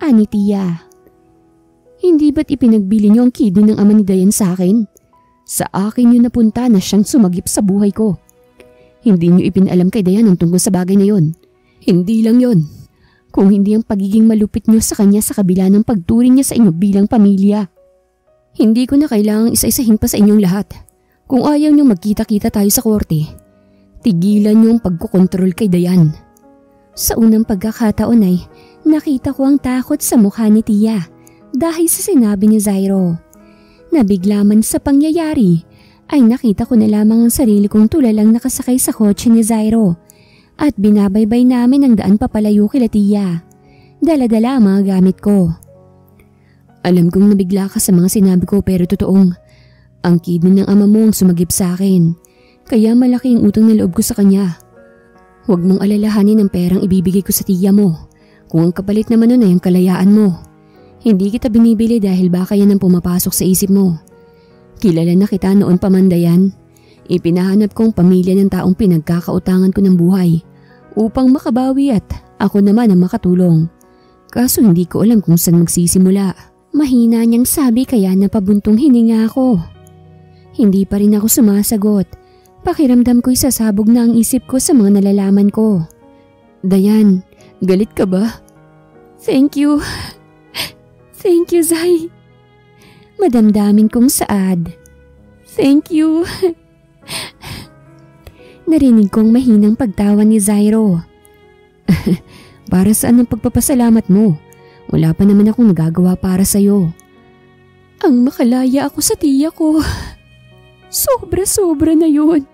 Ani Tia. Hindi ba't ipinagbili niyo ang kidney ng ama ni Dayan sa akin? Sa akin yun napunta na siyang sumagip sa buhay ko. Hindi niyo ipinalam kay Dayan ang tungkol sa bagay na yon. Hindi lang yon. Kung hindi ang pagiging malupit niyo sa kanya sa kabila ng pagturing niya sa inyo bilang pamilya. Hindi ko na kailangang isa-isahin pa sa inyong lahat. Kung ayaw niyong magkita-kita tayo sa korte, tigilan niyo ang pagkokontrol kay Dayan. Sa unang pagkakataon ay nakita ko ang takot sa mukha ni Tia dahil sa sinabi ni Zairo. Nabigla man sa pangyayari ay nakita ko na lamang ang sarili kong tulalang nakasakay sa kotse ni Zairo at binabaybay namin ang daan papalayo kila Tia. Dala-dala ang mga gamit ko. Alam kong nabigla ka sa mga sinabi ko pero totoong ang kidney ng ama mo ang sumagip sa akin. Kaya malaki ang utang na loob ko sa kanya. Huwag mong alalahanin ang perang ibibigay ko sa tiya mo. Kung ang kapalit naman nun ay ang kalayaan mo. Hindi kita binibili dahil baka yan ang pumapasok sa isip mo. Kilala na kita noon pa man Dayan. Ipinahanap kong pamilya ng taong pinagkakautangan ko ng buhay upang makabawi at ako naman ang makatulong. Kaso hindi ko alam kung saan magsisimula. Mahina niyang sabi kaya napabuntong hininga ako. Hindi pa rin ako sumasagot. Pakiramdam ko'y sasabog na ang isip ko sa mga nalalaman ko. Dayan, galit ka ba? Thank you. Thank you, Zai. Madamdamin kong saad. Thank you. Narinig kong mahinang pagtawa ni Zairo. Para saan ang pagpapasalamat mo? Wala pa naman akong nagagawa para sa'yo. Ang makalaya ako sa tiya ko. Sobra-sobra na yun.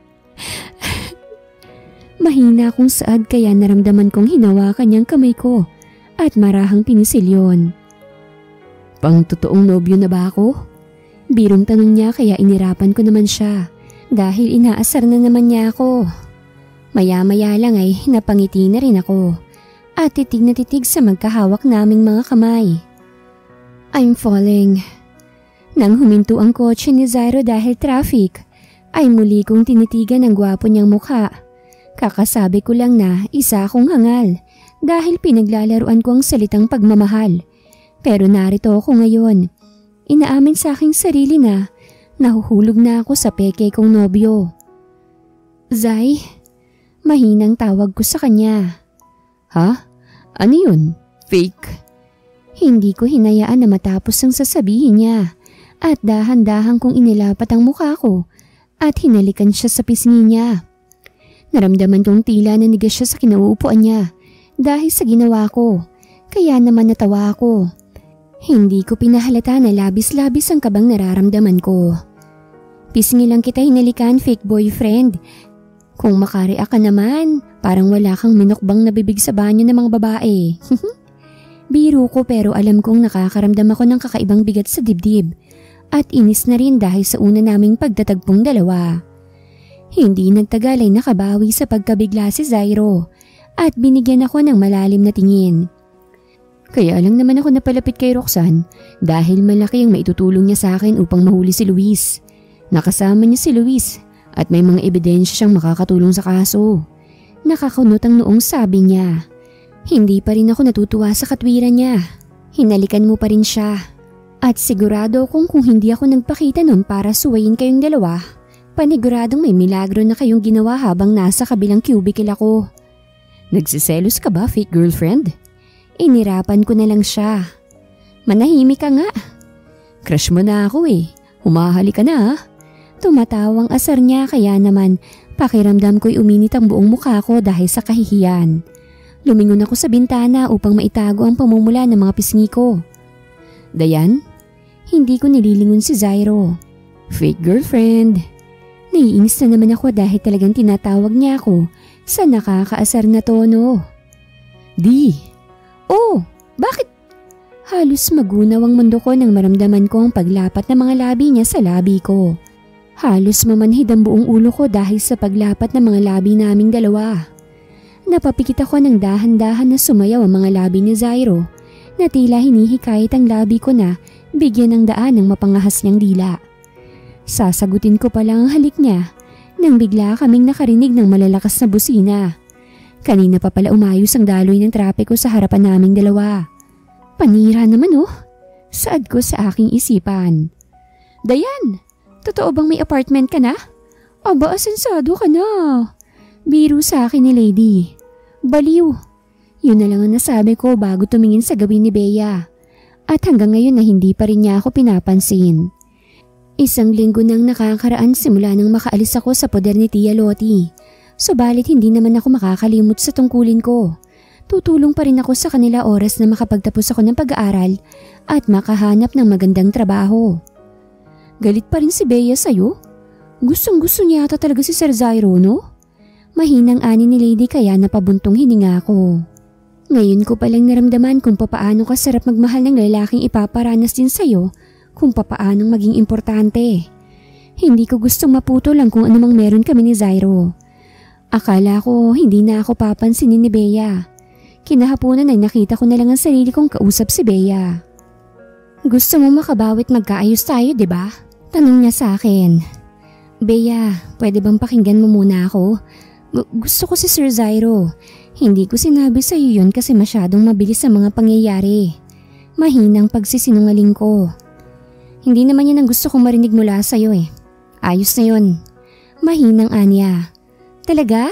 Mahina akong saad kaya naramdaman kong hinawakan niyang kamay ko at marahang pinisilyon. Pang totoong nobyo na ba ako? Birong tanong niya kaya inirapan ko naman siya dahil inaasar na naman niya ako. Maya-maya lang ay napangiti na rin ako at titig na titig sa magkahawak naming mga kamay. I'm falling. Nang huminto ang kotse ni Zairo dahil traffic, ay muli kong tinitigan ang gwapo niyang mukha. Kakasabi ko lang na isa akong hangal dahil pinaglalaruan ko ang salitang pagmamahal. Pero narito ako ngayon. Inaamin sa aking sarili na nahuhulog na ako sa peke kong nobyo. Zai, mahinang tawag ko sa kanya. Ha? Ano yun? Fake? Hindi ko hinayaan na matapos ang sasabihin niya at dahan-dahan kong inilapat ang mukha ko at hinalikan siya sa pisngi niya. Naramdaman kong tila nanigas siya sa kinauupuan niya dahil sa ginawa ko, kaya naman natawa ako. Hindi ko pinahalata na labis-labis ang kabang nararamdaman ko. Pisngi lang kita hinalikan, fake boyfriend. Kung makareact ka naman, parang wala kang minukbang nabibig sa banyo ng mga babae. Biro ko pero alam kong nakakaramdam ako ng kakaibang bigat sa dibdib at inis na rin dahil sa una naming pagtatagpong dalawa. Hindi nagtagal ay nakabawi sa pagkabigla si Zairo at binigyan ako ng malalim na tingin. Kaya lang naman ako napalapit kay Roxanne dahil malaki ang maitutulong niya sa akin upang mahuli si Luis. Nakasama niya si Luis at may mga ebidensya siyang makakatulong sa kaso. Nakakunot ang noong sabi niya. Hindi pa rin ako natutuwa sa katwiran niya. Hinalikan mo pa rin siya. At sigurado kung hindi ako nagpakita nun para suwayin kayong dalawa, paniguradong may milagro na kayong ginawa habang nasa kabilang cubicle ako. Nagsiselos ka ba, fake girlfriend? Inirapan ko na lang siya. Manahimik ka nga. Crush mo na ako eh. Humahali ka na ha. Tumatawang asar niya kaya naman pakiramdam ko'y uminit ang buong mukha ko dahil sa kahihiyan. Lumingon ako sa bintana upang maitago ang pamumula ng mga pisngi ko. Dayan, hindi ko nililingon si Zairo. Fake girlfriend. Naiinis na naman ako dahil talagang tinatawag niya ako sa nakakaasar na tono. Oh, bakit? Halos magunaw ang mundo ko nang maramdaman ko ang paglapat ng mga labi niya sa labi ko. Halos mamanhid ang buong ulo ko dahil sa paglapat ng mga labi naming dalawa. Napapikit ako ng dahan-dahan na sumayaw ang mga labi ni Zairo na tila hinihikayat ang labi ko na bigyan ng daan ng mapangahas niyang dila. Sasagutin ko pa lang ang halik niya nang bigla kaming nakarinig ng malalakas na busina. Kanina pa pala umayos ang daloy ng trapiko sa harapan naming dalawa. Panira naman oh, saad ko sa aking isipan. Dayan, totoo bang may apartment ka na? Aba, asensado ka na. Biro sa akin ni Lady. Baliw. Yun na lang ang nasabi ko bago tumingin sa gawin ni Bea. At hanggang ngayon na hindi pa rin niya ako pinapansin. Isang linggo nang nakakaraan simula nang makaalis ako sa poder ni Tia Lottie. Subalit hindi naman ako makakalimot sa tungkulin ko. Tutulong pa rin ako sa kanila oras na makapagtapos ako ng pag-aaral at makahanap ng magandang trabaho. Galit pa rin si Bea sa'yo? Gustong-gusto niya ata talaga si Sir Zairo, no? Mahinang ani ni Lady kaya napabuntong hininga ko. Ngayon ko palang naramdaman kung papaano kasarap magmahal ng lalaking ipaparanas din sa'yo kung papaanong maging importante. Hindi ko gustong maputo lang kung anumang meron kami ni Zyro. Akala ko hindi na ako papansinin ni Bea. Kinahaponan ay nakita ko na lang ang sarili kong kausap si Bea. Gusto mo makabawit magkaayos tayo, di ba? Tanong niya sa akin. Bea, pwede bang pakinggan mo muna ako? Gusto ko si Sir Zyro. Hindi ko sinabi sa iyo yun kasi masyadong mabilis sa mga pangyayari. Mahinang pagsisinungaling ko. Hindi naman yan ang gusto kong marinig mula sa iyo eh. Ayos na yun. Mahinang anya. Talaga?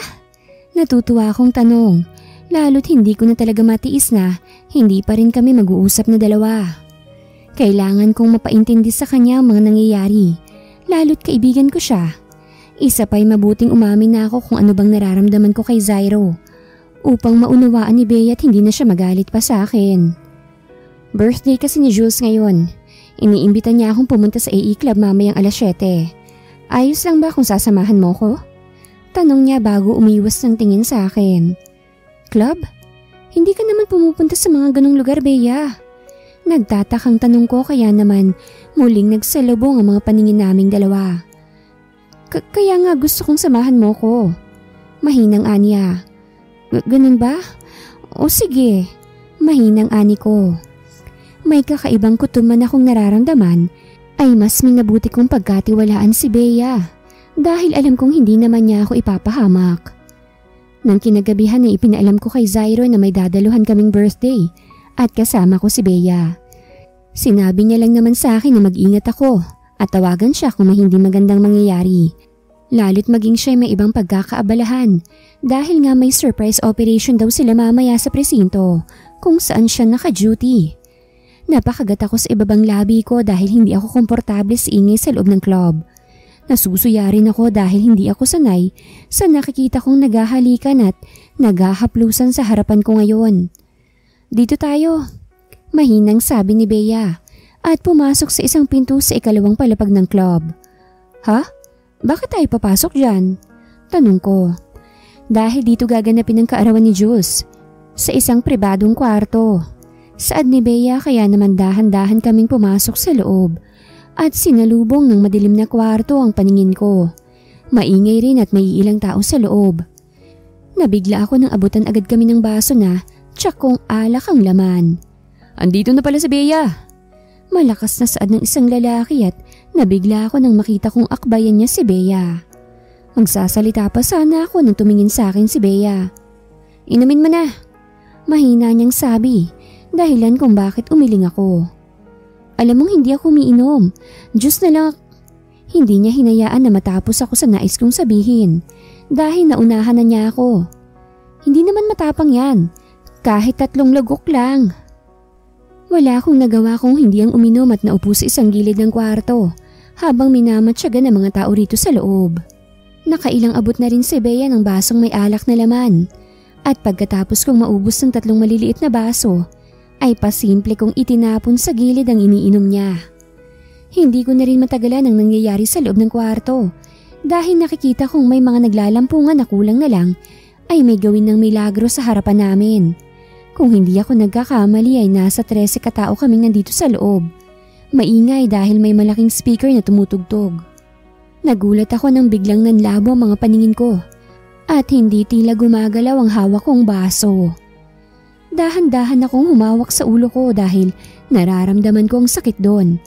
Natutuwa akong tanong. Lalo't hindi ko na talaga matiis na hindi pa rin kami mag-uusap na dalawa. Kailangan kong mapaintindi sa kanya ang mga nangyayari. Lalo't kaibigan ko siya. Isa pa'y mabuting umamin na ako kung ano bang nararamdaman ko kay Zyro. Upang maunawaan ni Bea at hindi na siya magalit pa sa akin. Birthday kasi ni Jules ngayon. Iniimbita niya akong pumunta sa AE Club mamayang alas 7. Ayos lang ba kung sasamahan mo ko? Tanong niya bago umiwas ng tingin sa akin. Club? Hindi ka naman pumupunta sa mga ganong lugar, Bea. Nagtatakang tanong ko kaya naman muling nagsalubong ang mga paningin naming dalawa. Kaya nga gusto kong samahan mo ko. Mahinang anya. Ganun ba? O sige, mahinang ani ko. May kakaibang kutuman akong nararamdaman ay mas minabuti kong pagkatiwalaan si Bea dahil alam kong hindi naman niya ako ipapahamak. Nang kinagabihan ay ipinaalam ko kay Zyro na may dadaluhan kaming birthday at kasama ko si Bea. Sinabi niya lang naman sa akin na mag-ingat ako at tawagan siya kung may hindi magandang mangyayari. Lalo't maging siya'y may ibang pagkakaabalahan dahil nga may surprise operation daw sila mamaya sa presinto kung saan siya naka-duty. Napakagat ako sa ibabang labi ko dahil hindi ako komportable sa ingay sa loob ng club. Nasusuya rin ako dahil hindi ako sanay sa nakikita kong naghahalikan at naghahaplusan sa harapan ko ngayon. Dito tayo, mahinang sabi ni Bea at pumasok sa isang pinto sa ikalawang palapag ng club. Ha? Bakit tayo papasok dyan? Tanong ko. Dahil dito gaganapin ang kaarawan ni Jules. Sa isang pribadong kwarto. Saad ni Bea kaya naman dahan-dahan kaming pumasok sa loob. At sinalubong ng madilim na kwarto ang paningin ko. Maingay rin at may ilang tao sa loob. Nabigla ako nang abutan agad kami ng baso na tiyakong alak ang laman. Andito na pala si Bea. Malakas na saad ng isang lalaki at nabigla ako nang makita kong akbayan niya si Bea. Magsasalita pa sana ako nang tumingin sa akin si Bea. Inumin mo na. Mahina niyang sabi, dahilan kung bakit umiling ako. Alam mong hindi ako umiinom. Diyos na lang. Hindi niya hinayaan na matapos ako sa nais kong sabihin dahil naunahan na niya ako. Hindi naman matapang yan. Kahit 3 lagok lang. Wala akong nagawa kung hindi ang uminom at naupo sa isang gilid ng kwarto habang minamatyaga ng mga tao rito sa loob. Nakailang abot na rin si Bea ng basong may alak na laman at pagkatapos kong maubos ng 3 maliliit na baso ay pasimple kong itinapon sa gilid ang iniinom niya. Hindi ko na rin matagalan ang nangyayari sa loob ng kwarto dahil nakikita kong may mga naglalampungan na kulang na lang ay may gawin ng milagro sa harapan namin. Kung hindi ako nagkakamali ay nasa 13 katao kaming nandito sa loob. Maingay dahil may malaking speaker na tumutugtog. Nagulat ako nang biglang nanlabo ang mga paningin ko at hindi tila gumagalaw ang hawak kong baso. Dahan-dahan akong humawak sa ulo ko dahil nararamdaman ko ang sakit doon.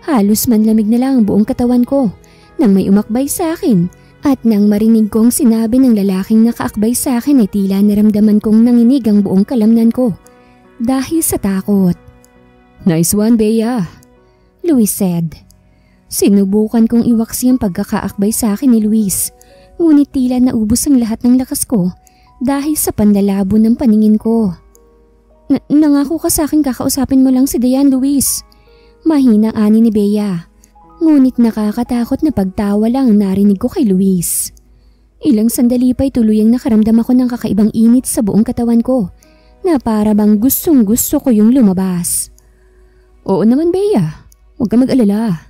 Halos manlamig na lang ang buong katawan ko nang may umakbay sa akin. At nang marinig kong sinabi ng lalaking nakaakbay sa akin ay tila naramdaman kong nanginig ang buong kalamnan ko dahil sa takot. Nice one, Bea, Luis said. Sinubukan kong iwaksi ang pagkakaakbay sa akin ni Luis, ngunit tila naubos ang lahat ng lakas ko dahil sa panlalabo ng paningin ko. Nangako ka sa akin kakausapin mo lang si Diane, Luis. Mahinang ani ni Bea. Ngunit nakakatakot na pagtawa lang ang narinig ko kay Luis. Ilang sandali pa'y tuluyang nakaramdam ako ng kakaibang init sa buong katawan ko na para bang gustong gusto ko yung lumabas. Oo naman, Bea. Huwag ka mag-alala.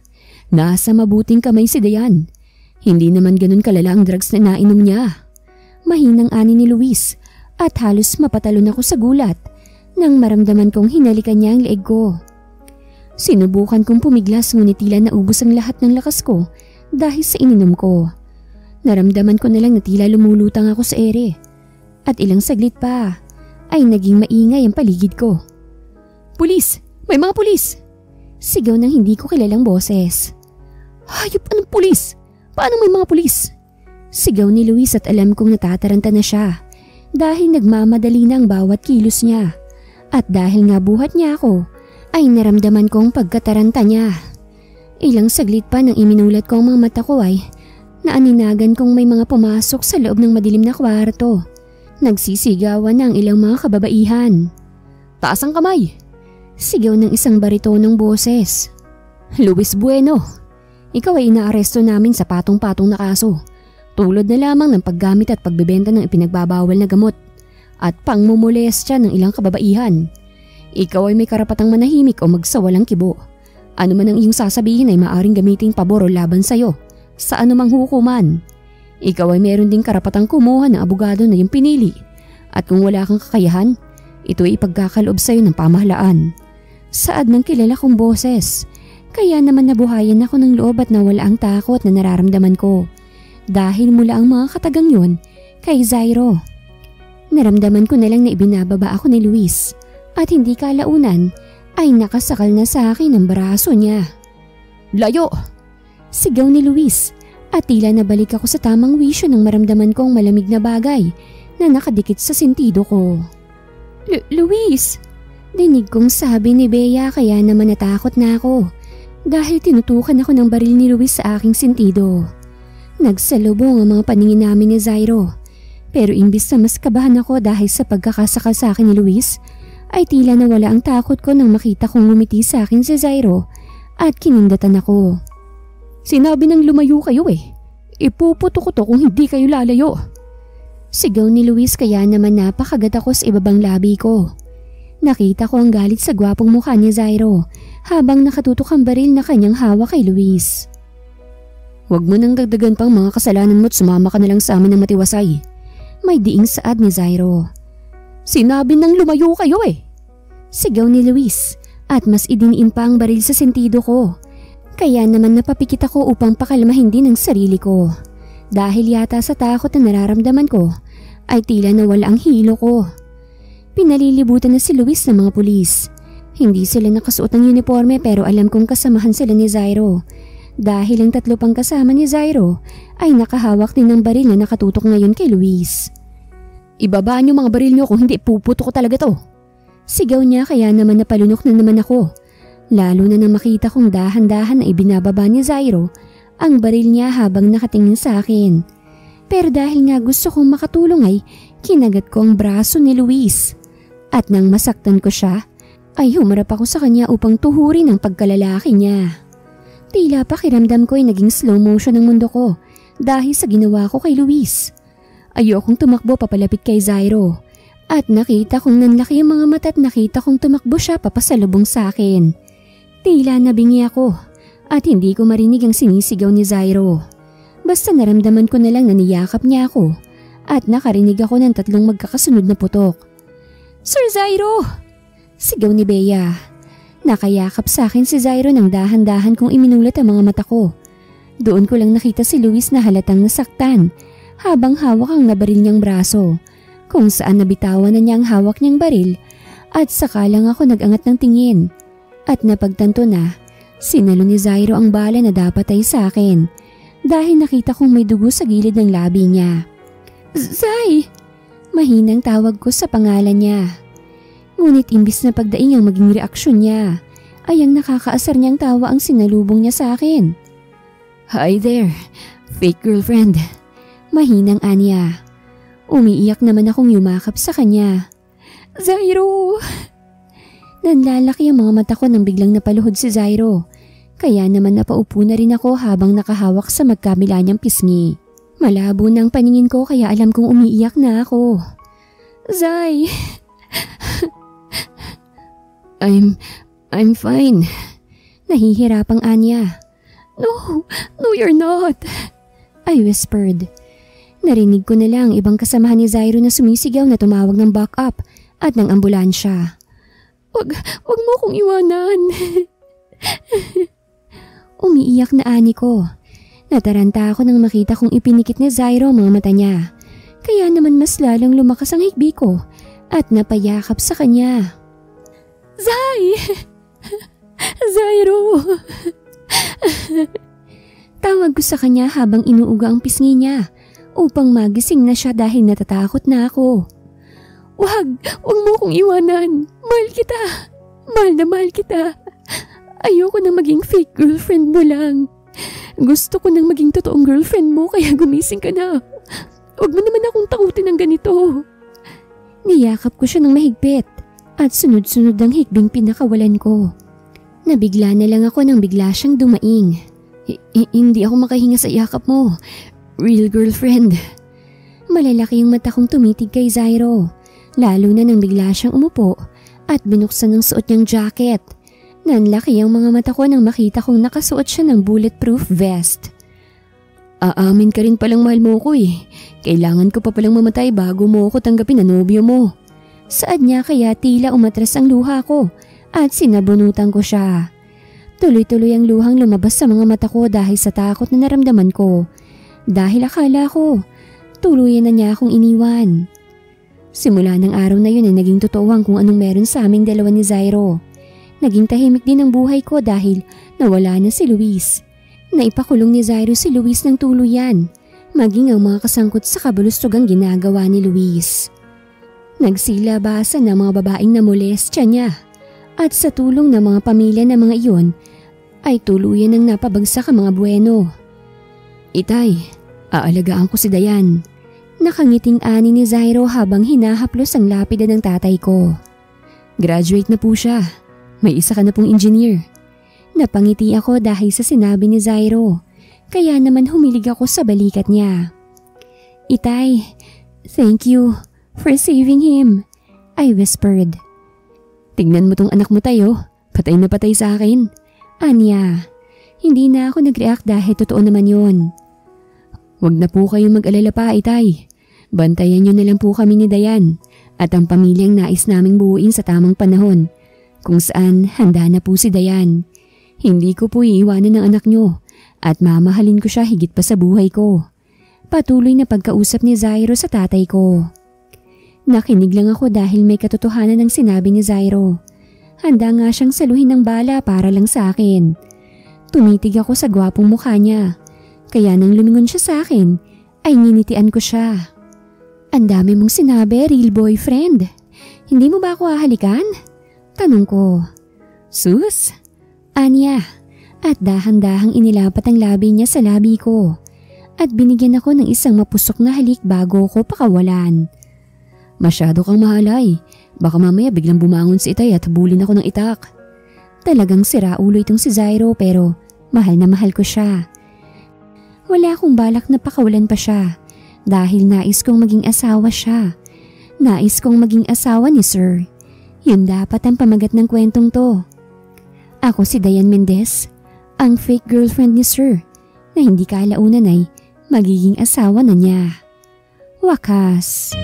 Nasa mabuting kamay si Dayan. Hindi naman ganun kalala ang drugs na nainom niya. Mahinang ani ni Luis at halos mapatalon ako sa gulat nang maramdaman kong hinalikan niya ang leeg ko. Sinubukan kong pumiglas ngunit tila naubos ang lahat ng lakas ko dahil sa ininom ko. Naramdaman ko na lang na tila lumulutang ako sa ere at ilang saglit pa ay naging maingay ang paligid ko. "Pulis! May mga pulis!" Sigaw ng hindi ko kilalang boses. "Hayop, anong pulis? Paano may mga pulis?" Sigaw ni Luis at alam kong natataranta na siya dahil nagmamadali na ang bawat kilos niya. At dahil nga buhat niya ako, ay naramdaman kong pagkataranta niya. Ilang saglit pa nang iminulat ko ang mga mata ko ay naaninagan kong may mga pumasok sa loob ng madilim na kwarto. Nagsisigawan na ang ilang mga kababaihan. "Taas ang kamay!" Sigaw ng isang baritonong boses. "Luis Bueno, ikaw ay inaaresto namin sa patong-patong na kaso. Tulad na lamang ng paggamit at pagbebenta ng ipinagbabawal na gamot at pangmumolestya ng ilang kababaihan. Ikaw ay may karapatang manahimik o magsawalang kibo. Ano man ang iyong sasabihin ay maaring gamitin pabor o laban sa'yo sa anumang hukuman. Ikaw ay meron ding karapatang kumuha ng abogado na iyong pinili at kung wala kang kakayahan, ito ay ipagkakaloob sa'yo ng pamahalaan." Saad ng kilala kong boses, kaya naman nabuhayan ako ng loob at nawala ang takot na nararamdaman ko dahil mula ang mga katagang yun kay Zairo. Naramdaman ko na lang na ibinababa ako ni Luis at hindi kalaunan ay nakasakal na sa akin ang braso niya. "Layo!" Sigaw ni Luis at tila nabalik ako sa tamang wisyo nang maramdaman kong malamig na bagay na nakadikit sa sentido ko. Luis! Dinig kong sabi ni Bea kaya naman natakot na ako dahil tinutukan ako ng baril ni Luis sa aking sentido. Nagsalubong ang mga paningin namin ni Zairo pero imbis na mas kabahan ako dahil sa pagkakasakal sa akin ni Luis, ay tila nawala ang takot ko nang makita kong ngumiti sa akin si Zairo at kinindatan ako. "Sinabi nang lumayo kayo eh. Ipuputo ko to kung hindi kayo lalayo." Sigaw ni Luis kaya naman napakagat ako sa ibabang labi ko. Nakita ko ang galit sa gwapong mukha ni Zairo habang nakatutok ang baril na kanyang hawak kay Luis. "Huwag mo nang dagdagan pang mga kasalanan mo at sumama ka na lang sa amin ng matiwasay." May diing saad ni Zairo. "Sinabi nang lumayo kayo eh." Sigaw ni Luis at mas idiniin pa ang baril sa sentido ko. Kaya naman napapikit ako upang pakalmahin din ang sarili ko. Dahil yata sa takot na nararamdaman ko ay tila nawala ang hilo ko. Pinalilibutan na si Luis ng mga pulis. Hindi sila nakasuot ng uniforme pero alam kong kasamahan sila ni Zairo. Dahil ang tatlo pang kasama ni Zairo ay nakahawak din ng baril na nakatutok ngayon kay Luis. "Ibabaan niyo mga baril niyo kung hindi puputo ko talaga to." Sigaw niya kaya naman napalunok na naman ako. Lalo na nang makita kong dahan-dahan na ibinababa ni Zairo ang baril niya habang nakatingin sa akin. Pero dahil nga gusto kong makatulong ay kinagat ko ang braso ni Luis. At nang masaktan ko siya ay humarap ako sa kanya upang tuhurin ang pagkalalaki niya. Tila pakiramdam ko ay naging slow motion ang mundo ko dahil sa ginawa ko kay Luis. Ayokong tumakbo papalapit kay Zairo at nakita kong nanlaki ang mga mata at nakita kong tumakbo siya papasalubong sa akin. Tila nabingi ako at hindi ko marinig ang sinisigaw ni Zairo. Basta naramdaman ko na lang na niyakap niya ako at nakarinig ako ng tatlong magkakasunod na putok. "Sir Zairo!" Sigaw ni Bea. Nakayakap sa akin si Zairo nang dahan-dahan kong iminulat ang mga mata ko. Doon ko lang nakita si Luis na halatang nasaktan habang hawak ang nabaril niyang braso, kung saan nabitawan na niya ang hawak niyang baril at saka lang ako nag-angat ng tingin. At napagtanto na sinalo ni Zairo ang bala na dapat ay sa akin dahil nakita kong may dugo sa gilid ng labi niya. "Zay!" Mahinang tawag ko sa pangalan niya. Ngunit imbis na pagdaing ang maging reaksyon niya, ay ang nakakaasar niyang tawa ang sinalubong niya sa akin. "Hi there, fake girlfriend." Mahinang anya. Umiiyak naman akong yumakap sa kanya. "Zairo!" Nanlalaki ang mga mata ko nang biglang napaluhod si Zairo. Kaya naman napaupo na rin ako habang nakahawak sa magkabila niyang pisngi. Malabo na ang paningin ko kaya alam kong umiiyak na ako. "Zay!" I'm fine." Nahihirapang anya. No, you're not," I whispered. Narinig ko na lang ibang kasamahan ni Zyro na sumisigaw na tumawag ng backup at ng ambulansya. Wag mo kong iwanan. Umiiyak na ani ko. Nataranta ako nang makita kong ipinikit ni Zyro ang mga mata niya. Kaya naman mas lalong lumakas ang hikbi ko at napayakap sa kanya. Zyro! Tawag ko sa kanya habang inuuga ang pisngi niya upang magising na siya dahil natatakot na ako. Wag mo kong iwanan. Mahal kita. Mahal na mahal kita. Ayoko nang maging fake girlfriend mo lang. Gusto ko nang maging totoong girlfriend mo kaya gumising ka na. Huwag mo naman akong takutin ng ganito. Niyakap ko siya ng mahigpit at sunod-sunod ang hikbing pinakawalan ko. Nabigla na lang ako nang bigla siyang dumaing. Hindi ako makahinga sa yakap mo. Real girlfriend. Malalaki ang mata kong tumitig kay Zyro. Lalo na nang bigla siyang umupo at binuksan ng suot niyang jacket. Nanlaki ang mga mata ko nang makita kong nakasuot siya ng bulletproof vest. Aamin ka rin palang mahal mo ko eh. Kailangan ko pa palang mamatay bago mo ako tanggapin na nobyo mo. Saad niya kaya tila umatras ang luha ko at sinabunutan ko siya. Tuloy-tuloy ang luhang lumabas sa mga mata ko dahil sa takot na naramdaman ko. Dahil akala ko, tuluyan na niya akong iniwan. Simula ng araw na yun ay naging totoo ang kung anong meron sa aming dalawa ni Zyro. Naging tahimik din ang buhay ko dahil nawala na si Luis. Naipakulong ni Zyro si Luis ng tuluyan, maging ang mga kasangkot sa kabulustugang ginagawa ni Luis. Nagsilabasan ng mga babaeng namolestya niya at sa tulong ng mga pamilya ng mga iyon ay tuluyan ng napabagsak ang mga buweno. Itay, aalagaan ko si Dayan. Nakangiting ani ni Zyro habang hinahaplos ang lapida ng tatay ko. Graduate na po siya. May isa ka na pong engineer. Napangiti ako dahil sa sinabi ni Zyro. Kaya naman humilig ako sa balikat niya. Itay, thank you for saving him, I whispered. Tignan mo tong anak mo tayo. Patay na patay sa akin. Anya, hindi na ako nag-react dahil totoo naman yun. Huwag na po kayong mag-alala pa, Itay. Bantayan niyo na lang po kami ni Dayan at ang pamilyang nais naming buuin sa tamang panahon. Kung saan handa na po si Dayan. Hindi ko po iiwanan ng anak niyo at mamahalin ko siya higit pa sa buhay ko. Patuloy na pagkausap ni Zyro sa tatay ko. Nakinig lang ako dahil may katotohanan ng sinabi ni Zyro. Handa nga siyang saluhin ng bala para lang sa akin. Tumitig ako sa gwapong mukha niya. Kaya nang lumingon siya sa akin, ay nginitian ko siya. Ang dami mong sinabi, real boyfriend. Hindi mo ba ako hahalikan? Tanong ko. Sus? Anya. At dahan-dahang inilapat ang labi niya sa labi ko. At binigyan ako ng isang mapusok na halik bago ko pakawalan. Masyado kang mahalay. Baka mamaya biglang bumangon si Itay at habulin ako ng itak. Talagang siraulo itong si Zyro pero mahal na mahal ko siya. Wala akong balak na pakawalan pa siya dahil nais kong maging asawa siya. Nais kong maging asawa ni Sir. Yun dapat ang pamagat ng kwentong to. Ako si Dayan Mendez, ang fake girlfriend ni Sir na hindi kalaunan ay magiging asawa na niya. Wakas.